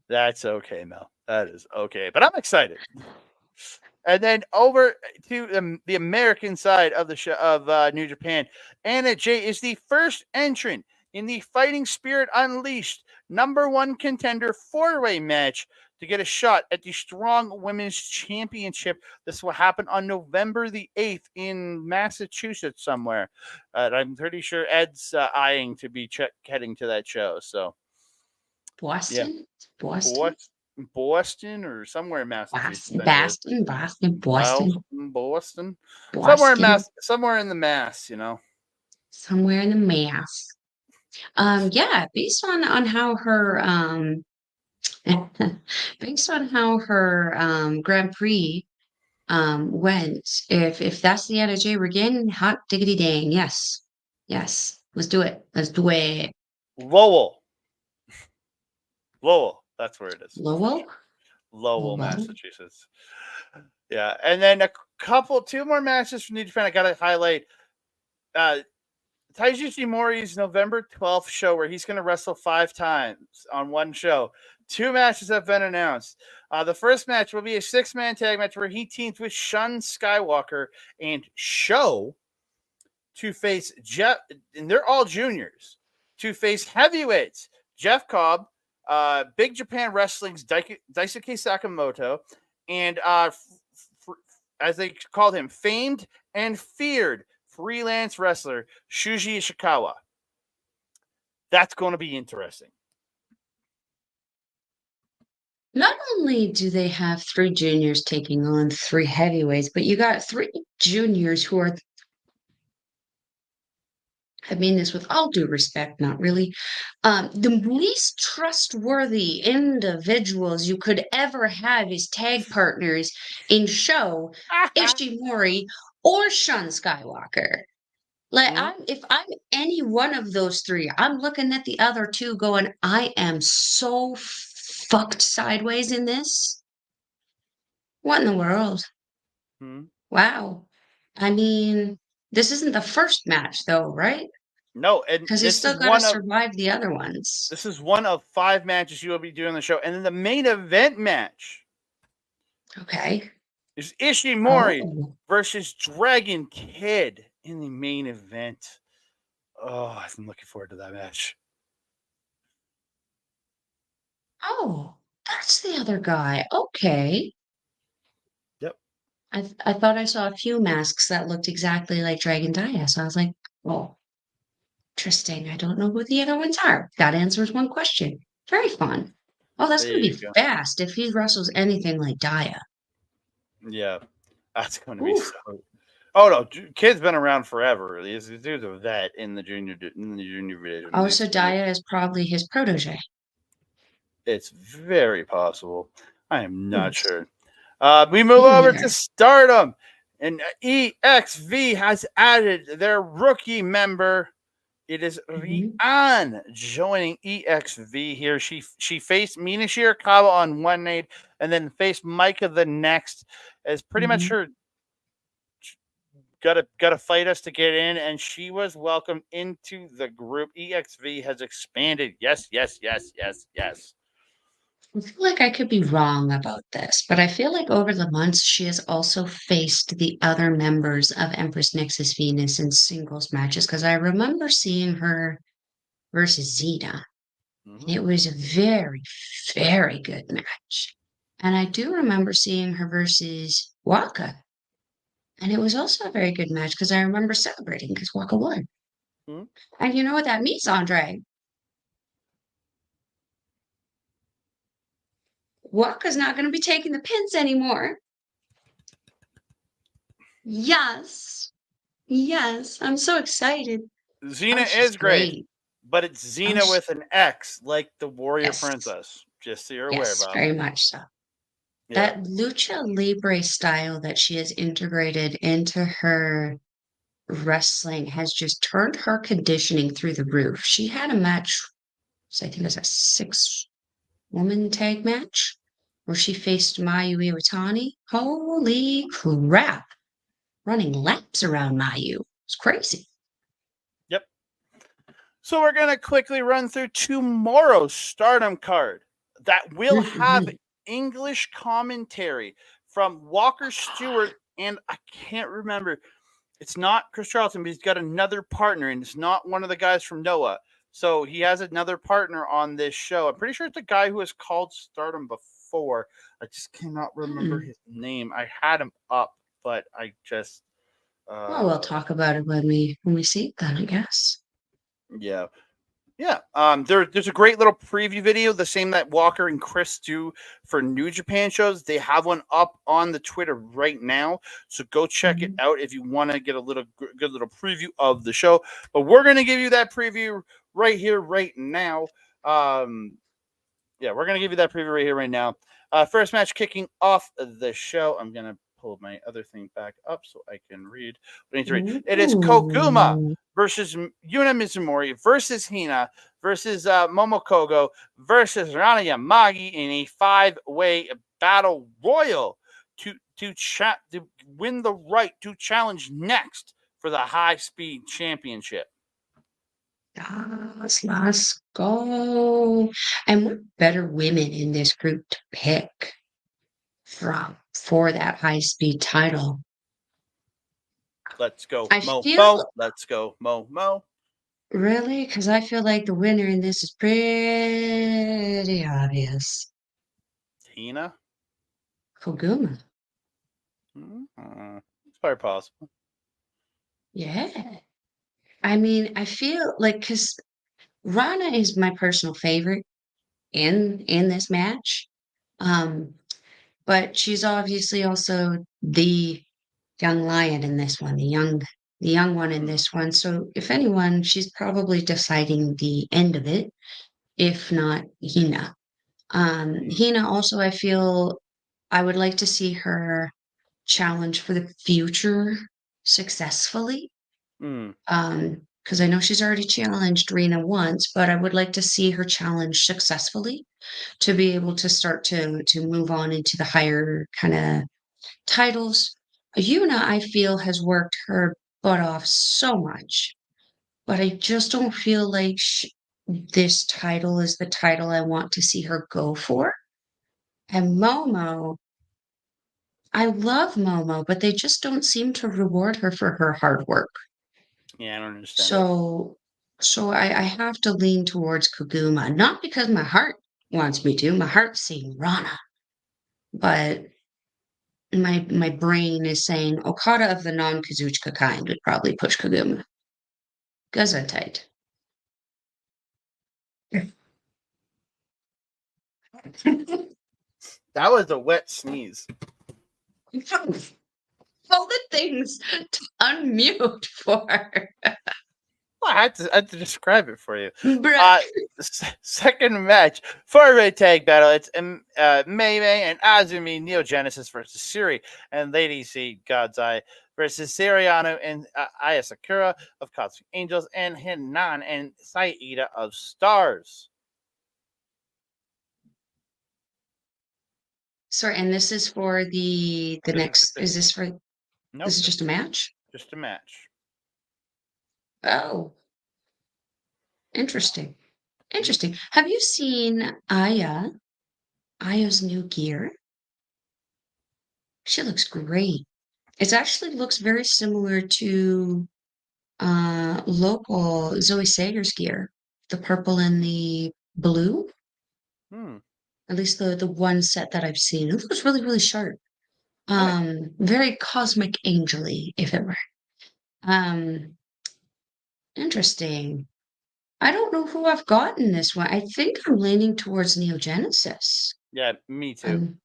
That's okay, Mel. That is okay. But I'm excited. And then over to the American side of the show of New Japan, Anna Jay is the first entrant in the Fighting Spirit Unleashed #1 contender 4-way match to get a shot at the Strong Women's Championship. This will happen on November the 8th in Massachusetts somewhere. I'm pretty sure Ed's eyeing to be heading to that show. So Boston? Yeah. Boston or somewhere in Massachusetts. Boston. Somewhere in the Mass, you know. Somewhere in the Mass. Yeah, based on how her based on how her Grand Prix went, if that's the Anna Jay we're getting, hot diggity dang, yes. Let's do it. Lowell, that's where it is. Lowell, Massachusetts. Yeah, and then two more matches from New Japan I gotta highlight. Taiji Ishimori's November 12th show, where he's going to wrestle 5 times on one show. 2 matches have been announced. The first match will be a 6-man tag match where he teams with Shun Skywalker and Sho to face Jeff, and they're all juniors, to face heavyweights Jeff Cobb, Big Japan Wrestling's Daisuke Sakamoto, and as they called him, famed and feared freelance wrestler Shuji Ishikawa. That's going to be interesting. Not only do they have 3 juniors taking on 3 heavyweights, but you got 3 juniors who are, I mean this with all due respect, not really, the least trustworthy individuals you could ever have as tag partners in Sho, Ishimori, or Shun Skywalker. Like, if I'm any one of those 3, I'm looking at the other 2 going, I am so fucked sideways in this. What in the world? Wow. I mean, this isn't the first match though, right? No, because he's still got to survive the other ones. This is one of 5 matches you will be doing on the show, and then the main event match. Okay. Is Ishimori versus Dragon Kid in the main event. Oh, I'm looking forward to that match. Oh, that's the other guy. Okay. Yep. I thought I saw a few masks that looked exactly like Dragon Dia, so I was like, oh, interesting. I don't know who the other ones are. That answers one question. Very fun. Oh, that's going to be fast if he wrestles anything like Dia. Yeah, that's going to be so. Oh no, Kid's been around forever. He's a vet in the junior division. Oh, so Dia is probably his protege. It's very possible. I am not sure. We move over to Stardom, and EXV has added their rookie member. It is Rian joining EXV here. She faced Mina Shirakawa on one night, and then faced Micah the next. As pretty much her got to fight us to get in, and she was welcomed into the group. EXV has expanded. Yes. I feel like I could be wrong about this, but I feel like over the months she has also faced the other members of Empress Nexus Venus in singles matches, because I remember seeing her versus Zeta. It was a very, very good match. And I do remember seeing her versus Waka. And it was also a very good match because I remember celebrating because Waka won. And you know what that means, Andre? Waka's not going to be taking the pins anymore. Yes. Yes. I'm so excited. Xena She's is great, great. but it's Xena with an X, like the Warrior Yes. Princess. Just so you're aware, Yes, Bob. very much so. Yeah. That lucha libre style that she has integrated into her wrestling has just turned her conditioning through the roof. She had a match, so I think it was a 6-woman tag match, where she faced Mayu Iwatani. Holy crap! Running laps around Mayu. It's crazy. Yep. So we're going to quickly run through tomorrow's Stardom card that will have English commentary from Walker Stewart, and I can't remember. It's not Chris Charlton, but he's got another partner, and it's not one of the guys from Noah. So he has another partner on this show. I'm pretty sure it's the guy who has called Stardom before. I just cannot remember his name. I had him up, but I just. Well, we'll talk about it when we see it then, I guess. Yeah. Yeah. There's a great little preview video, the same that Walker and Chris do for New Japan shows. They have one up on the Twitter right now, so go check it out if you want to get a good little preview of the show. But we're gonna give you that preview right here, right now. We're gonna give you that preview right here, right now. First match kicking off the show. I'm gonna pull my other thing back up so I can read what I need to read. It is Koguma versus Yuna Mizumori versus Hina versus Momokogo versus Rana Yamagi in a 5-way battle royal to win the right to challenge next for the High Speed Championship. Yes, let's go. And what better women in this group to pick for that high speed title? Let's go, Mo. Let's go, Mo. Really? Because I feel like the winner in this is pretty obvious. Hina? Koguma. It's very possible. Yeah. I mean, I feel like because Rana is my personal favorite in this match. But she's obviously also the young lion in this one, the young one in this one. So if anyone, she's probably deciding the end of it, if not Hina. Hina also, I feel I would like to see her challenge for the future successfully. Because I know she's already challenged Rena once, but I would like to see her challenge successfully to be able to start to move on into the higher kind of titles. Yuna, I feel, has worked her butt off so much, but I just don't feel like this title is the title I want to see her go for. And Momo, I love Momo, but they just don't seem to reward her for her hard work. Yeah, I don't understand. So I have to lean towards Koguma, not because my heart wants me to. My heart's saying Rana, but my brain is saying Okada of the non-Kazuchika kind would probably push Koguma. Gesundheit. That was a wet sneeze. All the things to unmute for. Well, I had to describe it for you. Second match, 4-way tag battle. It's Mei Mei and Azumi Neo Genesis versus Suri and Lady C God's Eye versus Siriano and Aya Sakura of Cosmic Angels and Hinan and Saida of Stars. Sorry, and this is for the next. Is this for? Nope. This is just a match. Just a match. Oh, interesting. Interesting. Have you seen Aya's new gear? She looks great. It actually looks very similar to local Zoe Sager's gear, the purple and the blue. At least the one set that I've seen. It looks really, really sharp. Very cosmic angel-y, if it were. Interesting. I don't know who I've gotten this one. I think I'm leaning towards Neo Genesis. Yeah, me too. Um,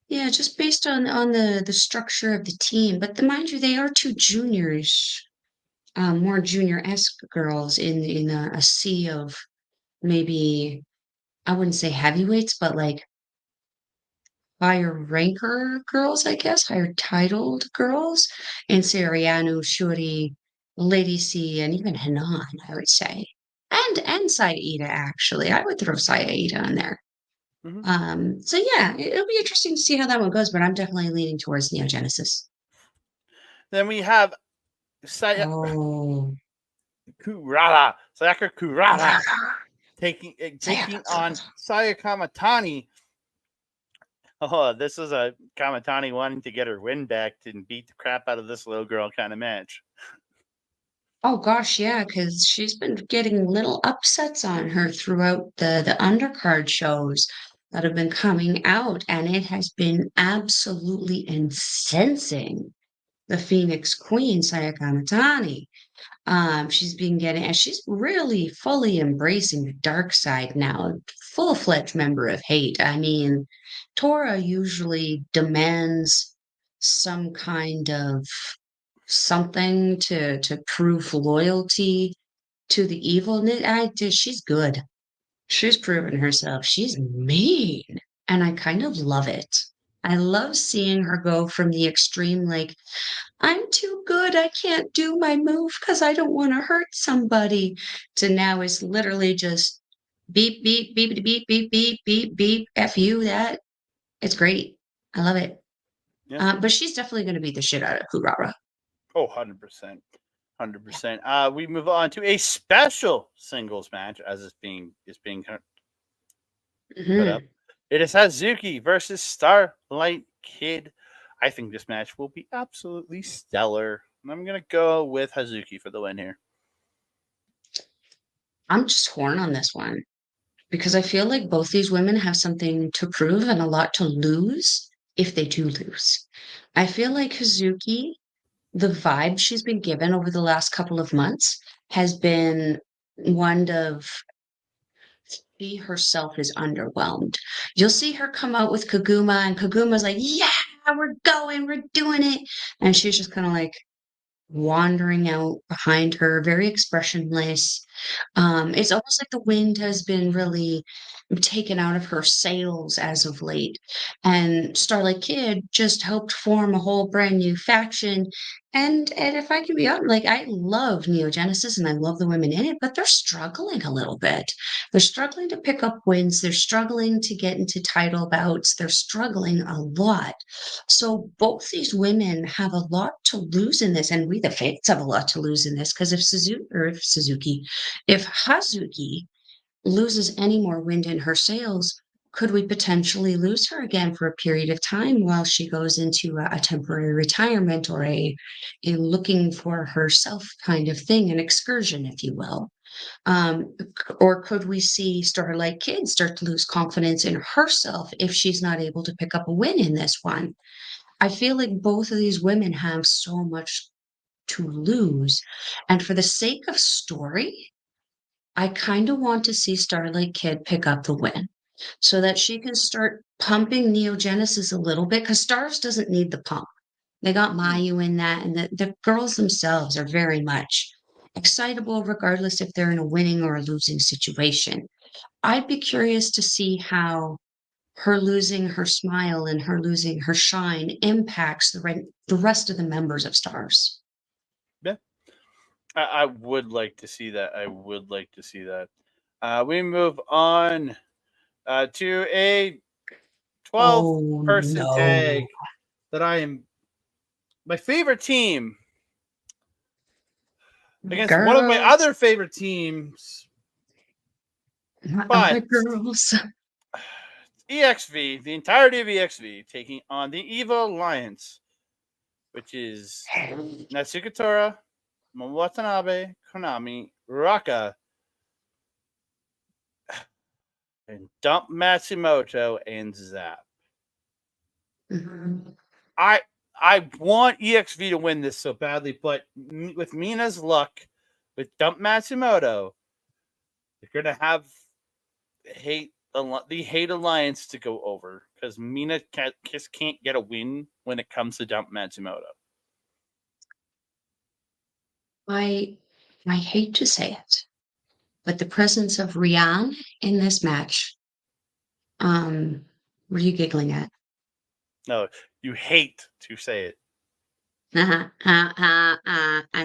yeah, just based on the structure of the team. But mind you, they are two juniors, more junior-esque girls in a sea of maybe I wouldn't say heavyweights, but like higher ranker girls, I guess, higher titled girls, and Sariano, Shuri, Lady C, and even Hanan, I would say. And Saida, actually. I would throw Saida in there. Mhm. So yeah, it'll be interesting to see how that one goes, but I'm definitely leaning towards Neo Genesis. Then we have Oh, Sayaka Kurata Sayaka, taking on Sayaka. Saya Kamatani. Oh, this is a Kamatani wanting to get her win back and beat the crap out of this little girl kind of match. Oh gosh, yeah, because she's been getting little upsets on her throughout the undercard shows that have been coming out, and it has been absolutely incensing the Phoenix Queen, Sayaka Matani. She's been getting, and she's really fully embracing the dark side now, full-fledged member of hate. I mean, Tora usually demands some kind of something to prove loyalty to the evilness. She's good. She's proven herself. She's mean, and I kind of love it. I love seeing her go from the extreme, like, I'm too good. I can't do my move because I don't want to hurt somebody. To now is literally just beep, beep, beep, beep, beep, beep, beep, beep, F you, that. It's great. I love it. Yeah. But she's definitely going to beat the shit out of Kurara. Oh, 100%. 100%. We move on to a special singles match as it's being put up. Hmm. It is Hazuki versus Starlight Kid. I think this match will be absolutely stellar. I'm going to go with Hazuki for the win here. I'm just torn on this one because I feel like both these women have something to prove and a lot to lose if they do lose. I feel like Hazuki, the vibe she's been given over the last couple of months has been one of she herself is underwhelmed. You'll see her come out with Kaguma, and Kaguma's like, yeah, we're going, we're doing it. And she's just kind of like, wandering out behind her, very expressionless. It's almost like the wind has been really taken out of her sails as of late. And Starlight Kid just helped form a whole brand new faction. And if I can be honest, like I love Neo Genesis and I love the women in it, but they're struggling a little bit. They're struggling to pick up wins. They're struggling to get into title bouts. They're struggling a lot. So both these women have a lot to lose in this, and we the fans have a lot to lose in this because if Hazuki loses any more wind in her sails, could we potentially lose her again for a period of time while she goes into a temporary retirement or a looking for herself kind of thing, an excursion, if you will? Or could we see Starlight Kid start to lose confidence in herself if she's not able to pick up a win in this one? I feel like both of these women have so much to lose. And for the sake of story, I kind of want to see Starlight Kid pick up the win so that she can start pumping Neo Genesis a little bit because Stars doesn't need the pump. They got Mayu in that, and the girls themselves are very much excitable, regardless if they're in a winning or a losing situation. I'd be curious to see how her losing her smile and her losing her shine impacts the rest of the members of Stars. Yeah. I would like to see that. I would like to see that. We move on to a 12 Oh person no, tag that I am my favorite team against one of my girls, other favorite teams, my but other girls. EXV, the entirety of EXV, taking on the Evil Alliance, which is Natsuka Tora, Watanabe, Konami, Raka, and Dump Matsumoto and Zap. Mhm. I I want EXV to win this so badly, but with Mina's luck, with Dump Matsumoto, they're gonna have hate the Hate Alliance to go over because Mina just can't get a win when it comes to Dump Matsumoto. I hate to say it, but the presence of Rian in this match, what are you giggling at? No, you hate to say it. I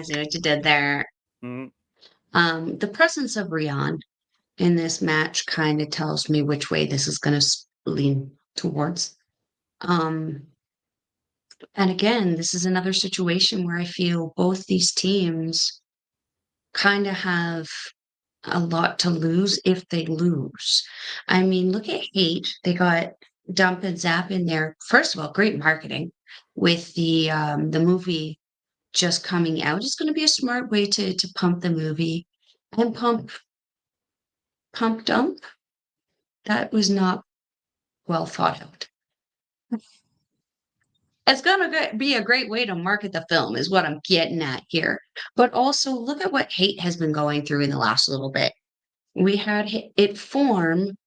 see what you did there. Mm-hmm. The presence of Rian in this match kind of tells me which way this is going to lean towards. And again, this is another situation where I feel both these teams kind of have a lot to lose if they lose. I mean, look at Hate. They got Dump and Zap in there. First of all, great marketing with the movie just coming out. It's going to be a smart way to pump the movie and pump Dump. That was not well thought out. It's going to be a great way to market the film, is what I'm getting at here. But also, look at what Hate has been going through in the last little bit. We had it form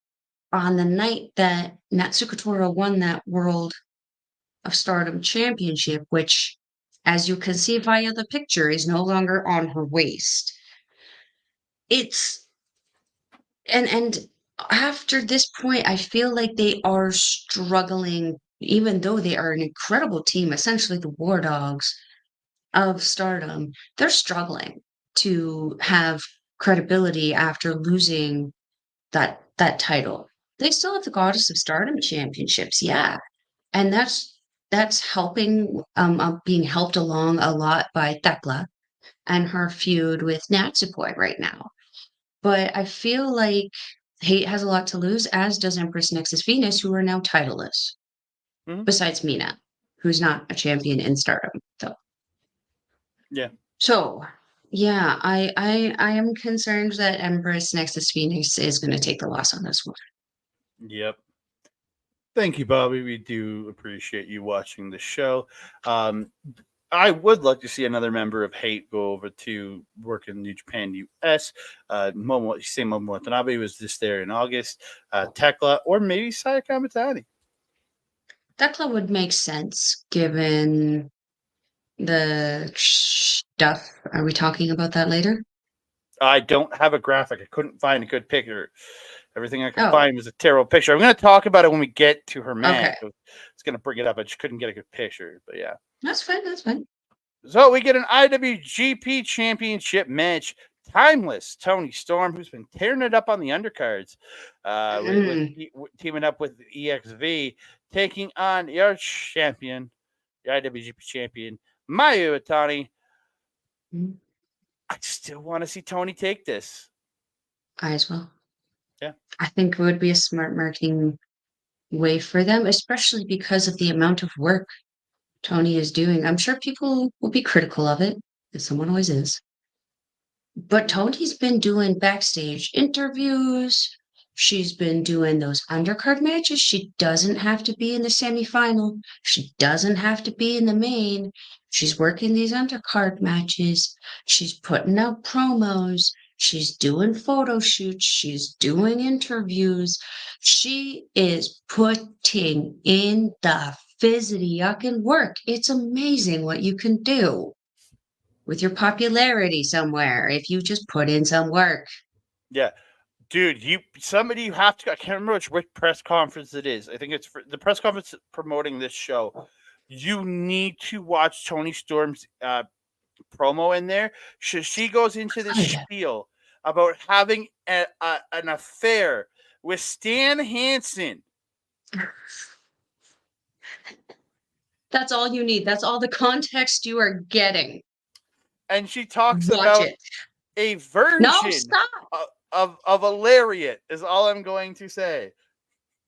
on the night that Natsuko Tora won that World of Stardom Championship, which, as you can see via the picture, is no longer on her waist. It's and after this point, I feel like they are struggling, even though they are an incredible team, essentially the War Dogs of Stardom. They're struggling to have credibility after losing that title. They still have the Goddess of Stardom championships, yeah, and that's helping, being helped along a lot by Thekla and her feud with Natsupoi right now. But I feel like Hate has a lot to lose, as does Empress Nexus Venus, who are now titleless. Mm-hmm. Besides Mina, who's not a champion in Stardom, though. Yeah. So, yeah, I am concerned that Empress Nexus Phoenix is going to take the loss on this one. Yep. Thank you, Bobby. We do appreciate you watching the show. I would like to see another member of Hate go over to work in New Japan US. Momo Watanabe was just there in August. Tekla, or maybe Saya Kamitani. Thekla would make sense given the stuff. Are we talking about that later? I don't have a graphic. I couldn't find a good picture. Everything I could Oh. find was a terrible picture. I'm going to talk about it when we get to her match. Okay. It's going to bring it up. I just couldn't get a good picture. But yeah. That's fine. That's fine. So we get an IWGP Championship match. Timeless Tony Storm, who's been tearing it up on the undercards, teaming up with EXV, taking on your champion, the IWGP champion, Mayu Iwatani. I still want to see Tony take this. I as well. Yeah. I think it would be a smart marketing way for them, especially because of the amount of work Tony is doing. I'm sure people will be critical of it, as someone always is. But Tony's been doing backstage interviews. She's been doing those undercard matches. She doesn't have to be in the semifinal. She doesn't have to be in the main. She's working these undercard matches. She's putting out promos. She's doing photo shoots. She's doing interviews. She is putting in the fizzity yucking work. It's amazing what you can do with your popularity somewhere if you just put in some work. Yeah. Dude, you have to. I can't remember which press conference it is. I think it's for the press conference promoting this show. You need to watch Tony Storm's promo in there. She goes into this spiel about having an affair with Stan Hansen. That's all you need. That's all the context you are getting. And she talks about a version of a lariat, is all I'm going to say.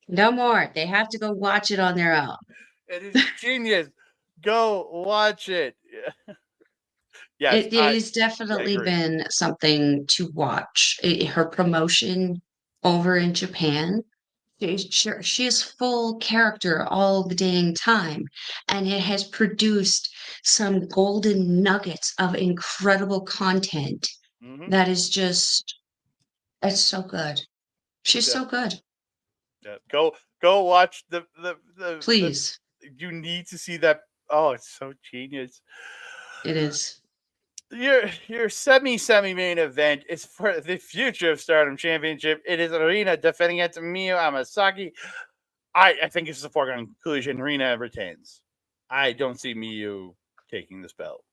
No more. They have to go watch it on their own. It is genius. Go watch it. Yes, it has definitely been something to watch. Her promotion over in Japan, she is full character all the dang time, and it has produced some golden nuggets of incredible content that is just, it's so good. She's so good. Yeah. Go watch the. Please. You need to see that. Oh, it's so genius. It is. Your semi main event is for the future of Stardom Championship. It is Arena defending against Miyu Amasaki. I think it's a foregone conclusion. Arena retains. I don't see Miyu taking this belt.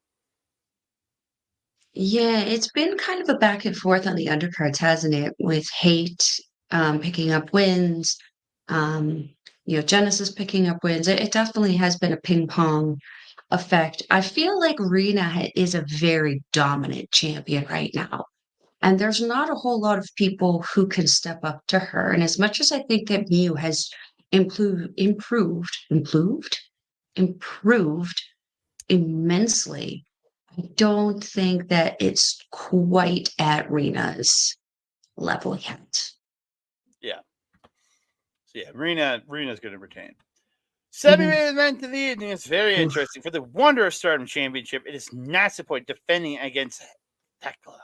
Yeah, it's been kind of a back and forth on the undercards, hasn't it? With Hate picking up wins, Genesis picking up wins. It definitely has been a ping pong effect. I feel like Rena is a very dominant champion right now. And there's not a whole lot of people who can step up to her. And as much as I think that Miu has improved immensely, I don't think that it's quite at Rena's level yet. Yeah. So yeah, Rena's going to retain. Semi-main event of the evening is very interesting. For the Wonder of Stardom Championship, it is Natsupoi defending against Thekla.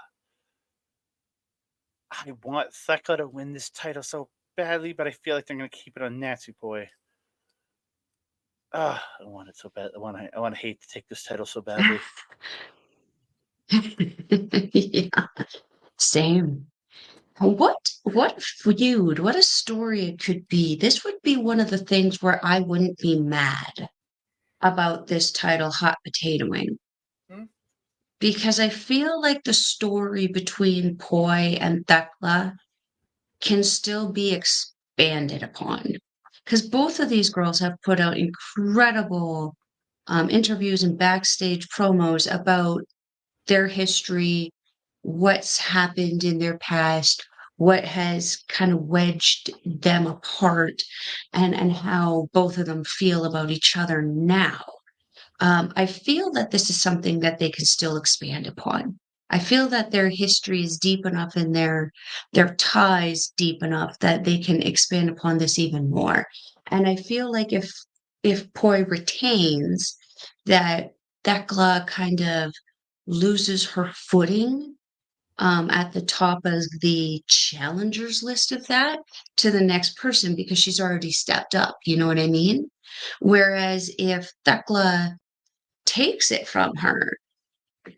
I want Thekla to win this title so badly, but I feel like they're going to keep it on Natsupoi. I want it so bad. I want to hate to take this title so badly. Yeah, same. What feud, what a story it could be. This would be one of the things where I wouldn't be mad about this title hot potatoing. Because I feel like the story between Poi and Thekla can still be expanded upon. Because both of these girls have put out incredible interviews and backstage promos about their history, what's happened in their past, what has kind of wedged them apart, and how both of them feel about each other now. I feel that this is something that they can still expand upon. I feel that their history is deep enough and their ties deep enough that they can expand upon this even more. And I feel like if Poi retains, that Thekla kind of loses her footing at the top of the challengers list of that to the next person because she's already stepped up. You know what I mean? Whereas if Thekla takes it from her,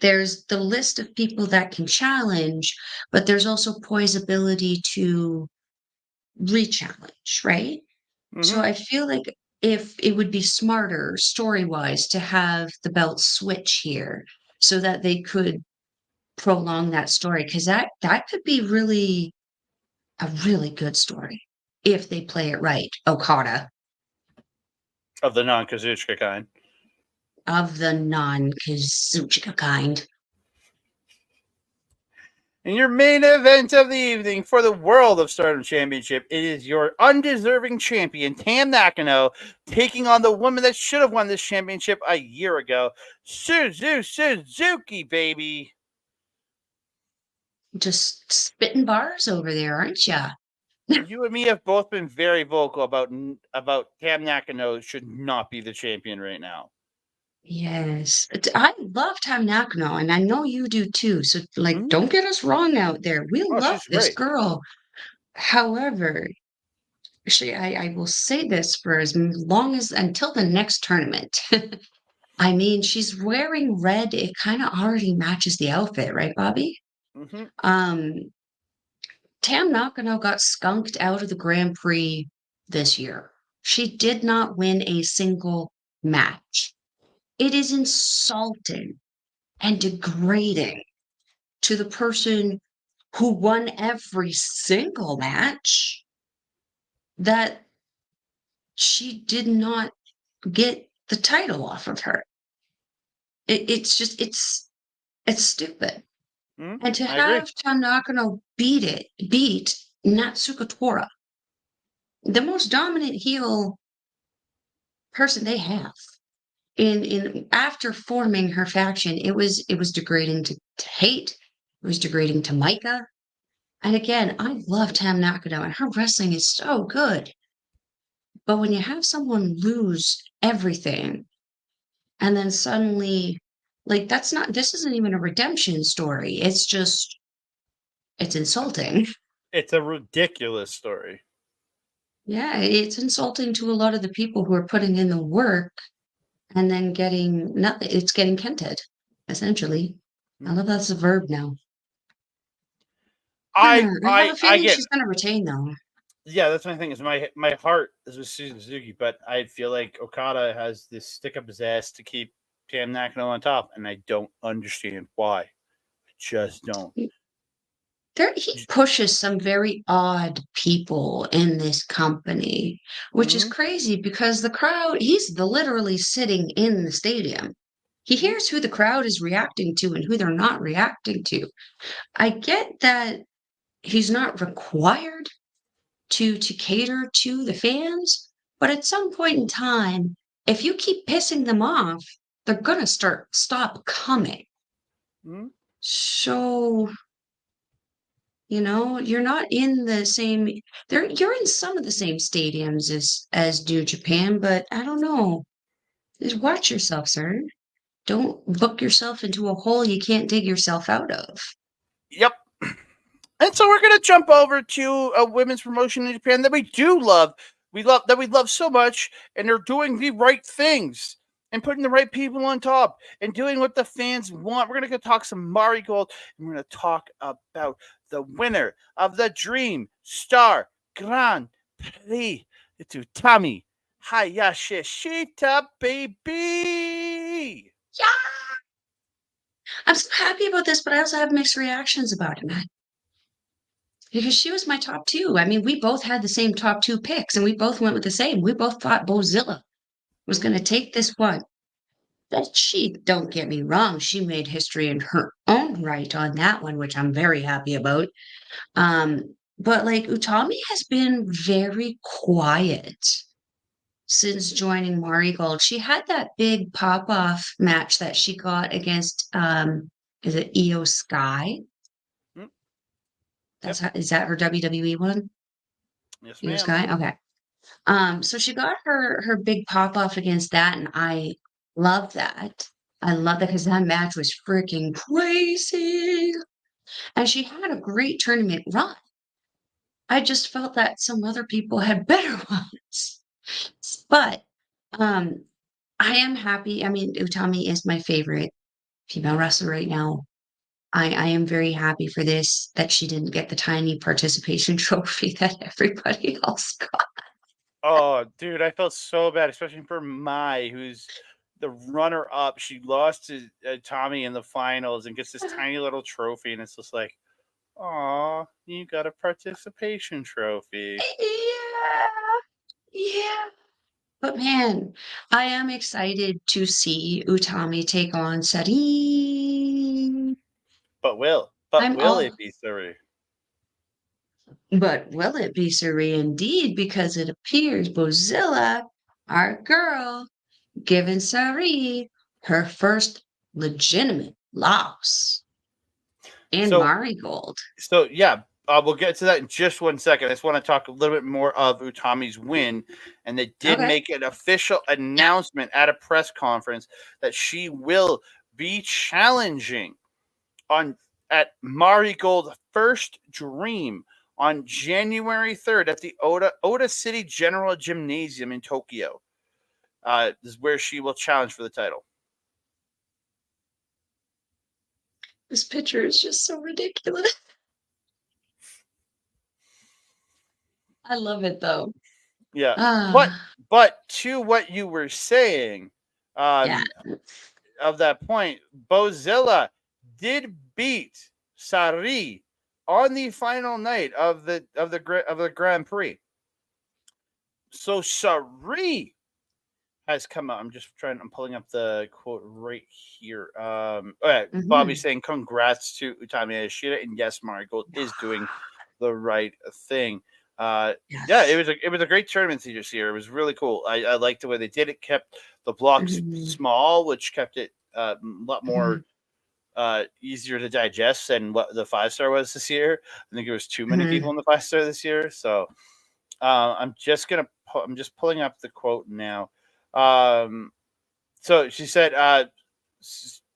there's the list of people that can challenge, but there's also Poi's ability to re-challenge, right? So I feel like if it would be smarter story-wise to have the belt switch here so that they could prolong that story, because that could be really a really good story if they play it right. Okada. Of the non-Kazuchika kind. Of the non-Kazuchika kind. In your main event of the evening for the World of Stardom Championship, it is your undeserving champion, Tam Nakano, taking on the woman that should have won this championship a year ago, Suzuki, baby. Just spitting bars over there, aren't ya? You and me have both been very vocal about Tam Nakano should not be the champion right now. Yes. I love Tam Nakano, and I know you do too. So, don't get us wrong out there. We love this great. girl. However, actually, I will say this for as long as until the next tournament. I mean, she's wearing red. It kind of already matches the outfit, right, Bobby? Tam Nakano got skunked out of the Grand Prix this year. She did not win a single match. It is insulting and degrading to the person who won every single match that she did not get the title off of her. It's stupid. And to have Tam Nakano beat Natsuko Tora, the most dominant heel person they have. In after forming her faction, it was degrading to Hate, it was degrading to Micah. And again, I love Tam Nakano and her wrestling is so good. But when you have someone lose everything and then suddenly, this isn't even a redemption story. It's insulting. It's a ridiculous story. Yeah, it's insulting to a lot of the people who are putting in the work and then getting nothing. It's getting kented, essentially. I love that's a verb now. I have a I feeling get she's going to retain, though. yeah, that's my thing. Is my heart is with Suzuki, but I feel like Okada has this stick up his ass to keep Tam Nakano on top, and I don't understand why. I just don't. He pushes some very odd people in this company, which is Mm-hmm. crazy because the crowd, he's literally sitting in the stadium. He Mm-hmm. hears who the crowd is reacting to and who they're not reacting to. I get that he's not required to cater to the fans, but at some point in time, if you keep pissing them off, they're gonna stop coming. Mm-hmm. So, you're not in the same you're in some of the same stadiums as New Japan, but I don't know. Just watch yourself, sir. Don't book yourself into a hole you can't dig yourself out of. Yep. And so we're gonna jump over to a women's promotion in Japan that we do love. We love so much, and they're doing the right things and putting the right people on top and doing what the fans want. We're gonna go talk some Mari Gold, and we're gonna talk about the winner of the Dream Star Grand Prix. It's Utami Hayashishita, baby. Yeah, I'm so happy about this, but I also have mixed reactions about it, man. Because she was my top two. I mean, we both had the same top two picks, and we both went with the same. We both thought Bozilla was Mhm. going to take this one. That don't get me wrong, she made history in her own right on that one, which I'm very happy about. But like Utami has been very quiet since joining Mari Gold. She had that big pop off match that she got against is it Io Sky? Mm, Yep. Is that her WWE one? Yes, Io ma'am. Sky? Okay. So she got her big pop off against that, and I love that. I love that because that match was freaking crazy. And she had a great tournament run. I just felt that some other people had better ones. But um I am happy. I mean, Utami is my favorite female wrestler right now. I am very happy for this that she didn't get the tiny participation trophy that everybody else got. Oh, dude, I felt so bad, especially for Mai, who's the runner up. She lost to Tommy in the finals and gets this tiny little trophy, and it's just like, oh, you got a participation trophy. Yeah. Yeah. But man, I am excited to see Utami take on Sari. But I'm will all it be Suri? But will it be Sari indeed? Because it appears Bozilla, our girl, given Sari her first legitimate loss in So, Marigold. yeah, we'll get to that in just 1 second. I just want to talk a little bit more of Utami's win, and they did Okay. make an official Yeah. announcement at a press conference that she will be challenging on at Marigold First Dream on January 3rd at the Oda City General Gymnasium in Tokyo. This is where she will challenge for the title. This picture is just so ridiculous. I love it though. Yeah, but Ah, to what you were saying, yeah. um, of that point, Bozilla did beat Sari on the final night of the Grand Prix. So Sari has come out. I'm pulling up the quote right here. Bobby Mhm. saying congrats to Utami Ashida, and yes, Marigold is doing the right thing. Yeah, Yes. it was a great tournament this year. It was really cool. I liked the way they did it. Kept the blocks Mhm. small, which kept it a lot more Mhm. easier to digest than what the 5-star was this year. I think there was too many people Mhm. in the 5-star this year. So I'm just pulling up the quote now. So she said,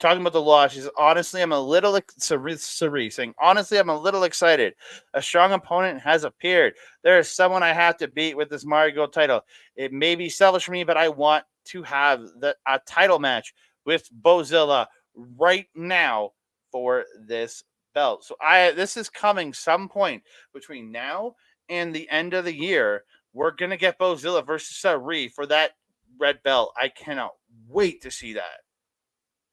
talking about the loss. She's honestly, I'm a little saying honestly, I'm a little excited. A strong opponent has appeared. There is someone I have to beat with this Mario title. It may be selfish for me, but I want to have a title match with Bozilla right now for this belt. So this is coming some point between now and the end of the year. We're gonna get Bozilla versus Sari for that red belt. I cannot wait to see that.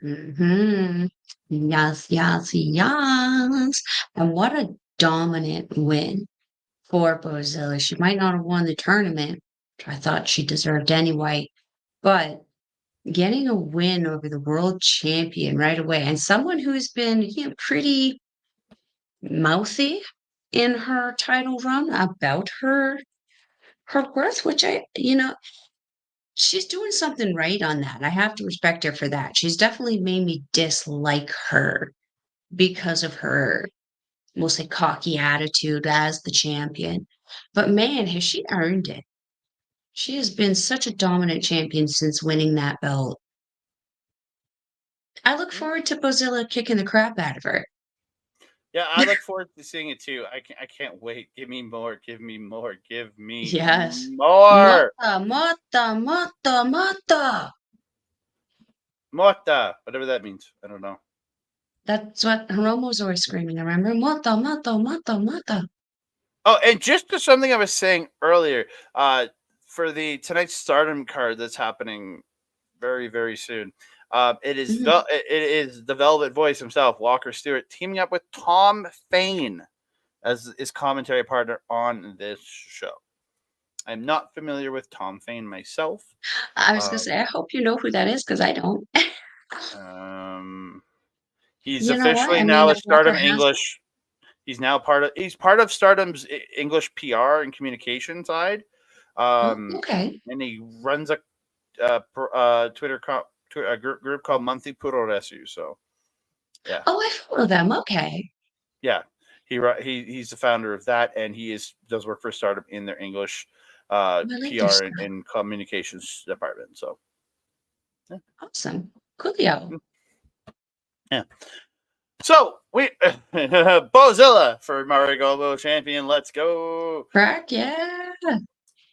Mm-hmm. Yes, yes, yes. And what a dominant win for Bozilla. She might not have won the tournament, which I thought she deserved anyway, but getting a win over the world champion right away and someone who's been pretty mouthy in her title run about her worth, which she's doing something right on that. I have to respect her for that. She's definitely made me dislike her because of her, we'll say, cocky attitude as the champion. But man, has she earned it. She has been such a dominant champion since winning that belt. I look forward to Bozilla kicking the crap out of her. Yeah, I look forward to seeing it too. I can't wait. Give me more. Give me more. Give me Yes. more. Mata. Morta, whatever that means. I don't know. That's what Hiromu's always screaming. I remember mata. Oh, and just to something I was saying earlier, for the tonight's Stardom card that's happening very, very soon. It is Mhm. it is the Velvet Voice himself, Walker Stewart, teaming up with Tom Fane as his commentary partner on this show. I'm not familiar with Tom Fane myself. I was gonna say, I hope you know who that is because I don't. He's You know what? officially I mean, now a if Walker Stardom has English. He's now part of Stardom's English PR and communication side. okay. And he runs a Twitter a group called Monthly Puroresu. So, yeah, Oh, I follow them. Okay. yeah, he's the founder of that, and does work for Stardom in their English I like their PR stuff. and communications department. So, yeah. Awesome. Coolio. Yeah. So we Bozilla for Mario champion. Let's go. Crack, yeah.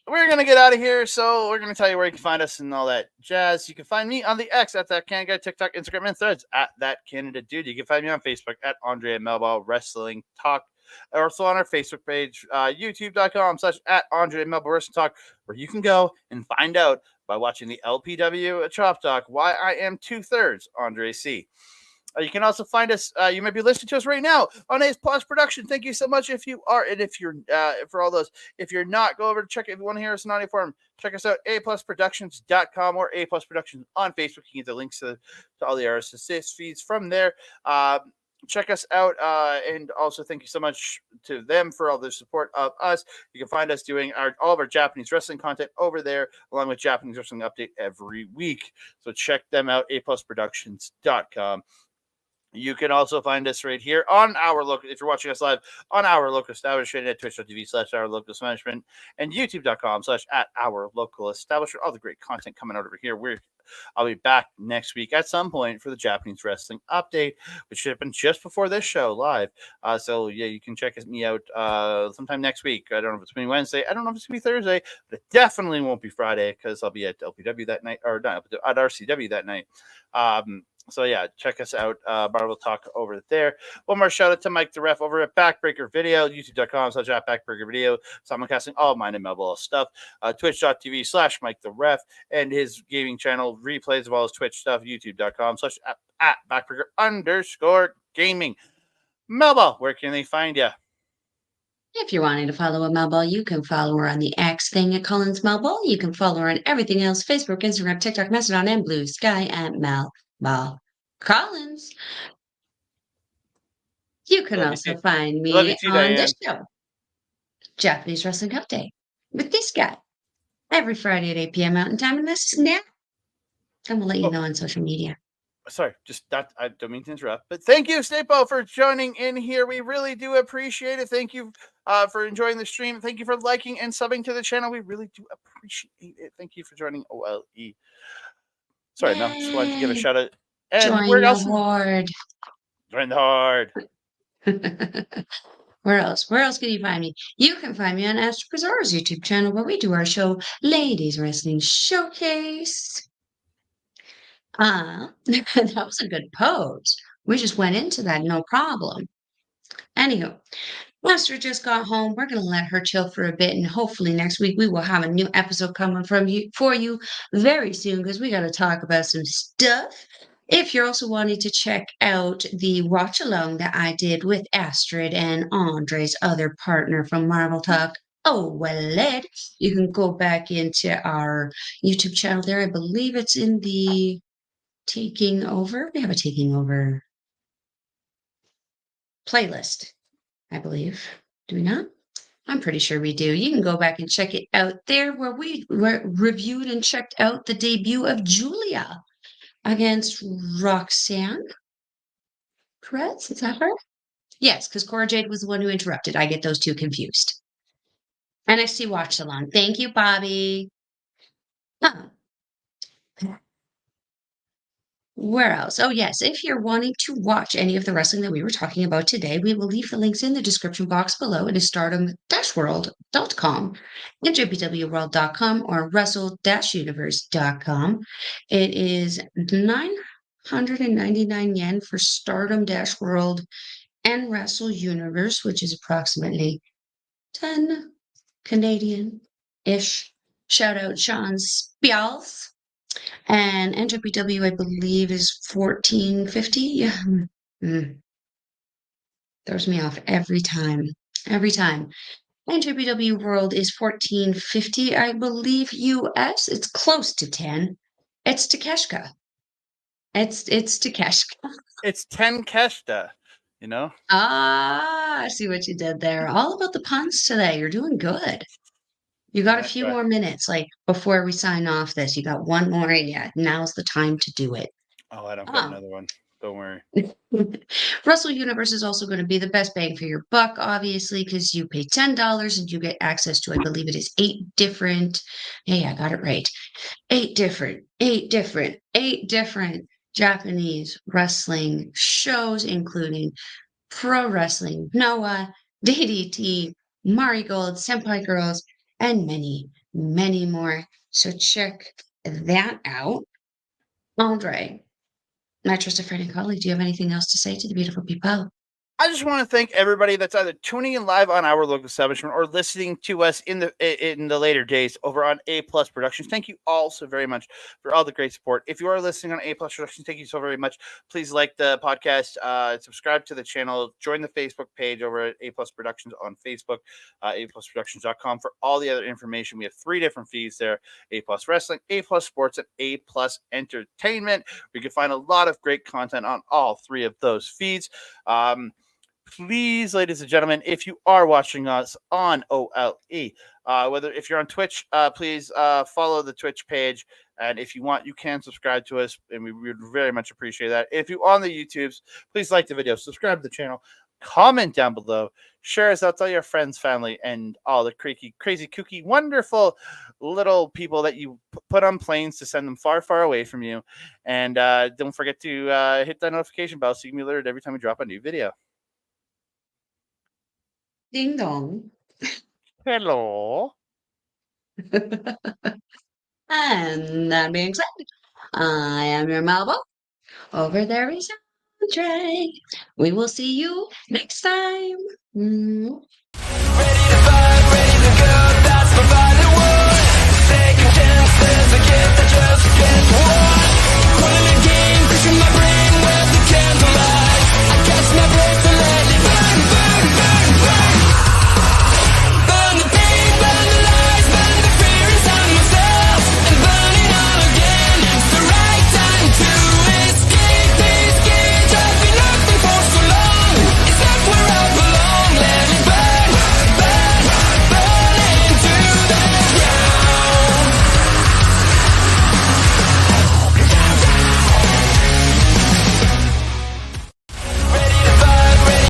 We're gonna get out of here, so we're gonna tell you where you can find us and all that jazz. You can find me on the X at that Canada Guy, TikTok, Instagram, and Threads at that Canada Dude. You can find me on Facebook at Andre and Melball Wrestling Talk, or also on our Facebook page, youtube.com/ at Andre and Melball Wrestling Talk, where you can go and find out by watching the LPW Chop Talk why I am 2/3 Andre C. You can also find us. You might be listening to us right now on A Plus Production. Thank you so much if you are, and if you're for all those. If you're not, go over to check it. If you want to hear us in audio form, check us out aplusproductions.com or A Plus Productions on Facebook. You can get the links to all the RSS feeds from there. Check us out, and also thank you so much to them for all the support of us. You can find us doing all of our Japanese wrestling content over there, along with Japanese wrestling update every week. So check them out, aplusproductions.com. You can also find us right here on our local, if you're watching us live, on our local establishment at twitch.tv/ourlocalestablishment and youtube.com/ourlocalestablishment. All the great content coming out over here. I'll be back next week at some point for the Japanese wrestling update, which should happen just before this show live. So yeah, you can check me out sometime next week. I don't know if it's going to be Wednesday. I don't know if it's going to be Thursday, but it definitely won't be Friday because I'll be at LPW that night, or not, at RCW that night. So yeah, check us out. Marvel Talk over there. One more shout out to Mike the Ref over at Backbreaker Video, youtube.com/Backbreaker Video, simulcasting all mine and Melball stuff. Twitch.tv/Mike the Ref, and his gaming channel replays of all his Twitch stuff, youtube.com/@Backbreaker_gaming. Melball, where can they find you? If you're wanting to follow a Melball, you can follow her on the X thing at Collins Melball. You can follow her on everything else: Facebook, Instagram, TikTok, Mastodon, and Blue Sky at Melball Collins. You can Love you also too. find Love you me too, on Diane. this show, Japanese Wrestling Update, with this guy every Friday at 8 p.m. Mountain Time, and this is now. And we'll let you know on social media. Sorry, just that I don't mean to interrupt, but thank you, Stapo, for joining in here. We really do appreciate it. Thank you for enjoying the stream. Thank you for liking and subbing to the channel. We really do appreciate it. Thank you for joining OLE. Sorry, no, just wanted to give a shout out. And Join where the else? horde. Join the horde. Where else? Where else can you find me? You can find me on Astro Bizarre's YouTube channel where we do our show, Ladies Wrestling Showcase. That was a good pose. We just went into that, no problem. Anywho, Lester just got home. We're going to let her chill for a bit, and hopefully next week we will have a new episode coming from you for you very soon because we got to talk about some stuff. If you're also wanting to check out the watch along that I did with Astrid and Andre's other partner from Marvel Talk, OLED, you can go back into our YouTube channel there. I believe it's in the Taking Over. We have a Taking Over playlist, I believe. Do we not? I'm pretty sure we do. You can go back and check it out there where we reviewed and checked out the debut of Julia against Roxanne. Correct? Is that her? Yes, because Cora Jade was the one who interrupted. I get those two confused. NXT Watch Along. Thank you, Bobby. Huh. Where else? Oh, yes. If you're wanting to watch any of the wrestling that we were talking about today, we will leave the links in the description box below. It is stardom-world.com, NJPWworld.com, or wrestle-universe.com. It is 999 yen for Stardom-World and Wrestle Universe, which is approximately 10 Canadian-ish. Shout out Sean Spials. And NJPW, I believe, is 1450. Throws me off every time. Every time. NJPW World is 1450, I believe, US. It's close to 10. It's Takeshka. It's Takeshka. It's 10 Keshta, you know? Ah, I see what you did there. All about the puns today. You're doing good. You got a few more minutes, like before we sign off this. You got one more in you. Now's the time to do it. Oh, I don't got another one. Don't worry. Wrestle Universe is also going to be the best bang for your buck, obviously, because you pay $10 and you get access to, I believe it is 8 different. Hey, I got it right. 8 different Japanese wrestling shows, including Pro Wrestling, Noah, DDT, Marigold, Senpai Girls, and many, many more. So check that out. Andre, my trusted friend and colleague, do you have anything else to say to the beautiful people? I just want to thank everybody that's either tuning in live on Our Local Establishment or listening to us in the later days over on A Plus Productions. Thank you all so very much for all the great support. If you are listening on A Plus Productions, thank you so very much. Please like the podcast, subscribe to the channel, join the Facebook page over at A Plus Productions on Facebook, aplusproductions.com for all the other information. We have 3 different feeds there: A Plus Wrestling, A Plus Sports, and A Plus Entertainment. You can find a lot of great content on all 3 of those feeds. Please, ladies and gentlemen, if you are watching us on OLE, whether if you're on Twitch, please follow the Twitch page. And if you want, you can subscribe to us, and we would very much appreciate that. If you're on the YouTubes, please like the video, subscribe to the channel, comment down below, share us out to all your friends, family, and all the crazy, kooky, wonderful little people that you put on planes to send them far, far away from you. And don't forget to hit that notification bell so you can be alerted every time we drop a new video. Ding dong. Hello. And that being said, I am your Melball. Over there is Andre. We will see you next time.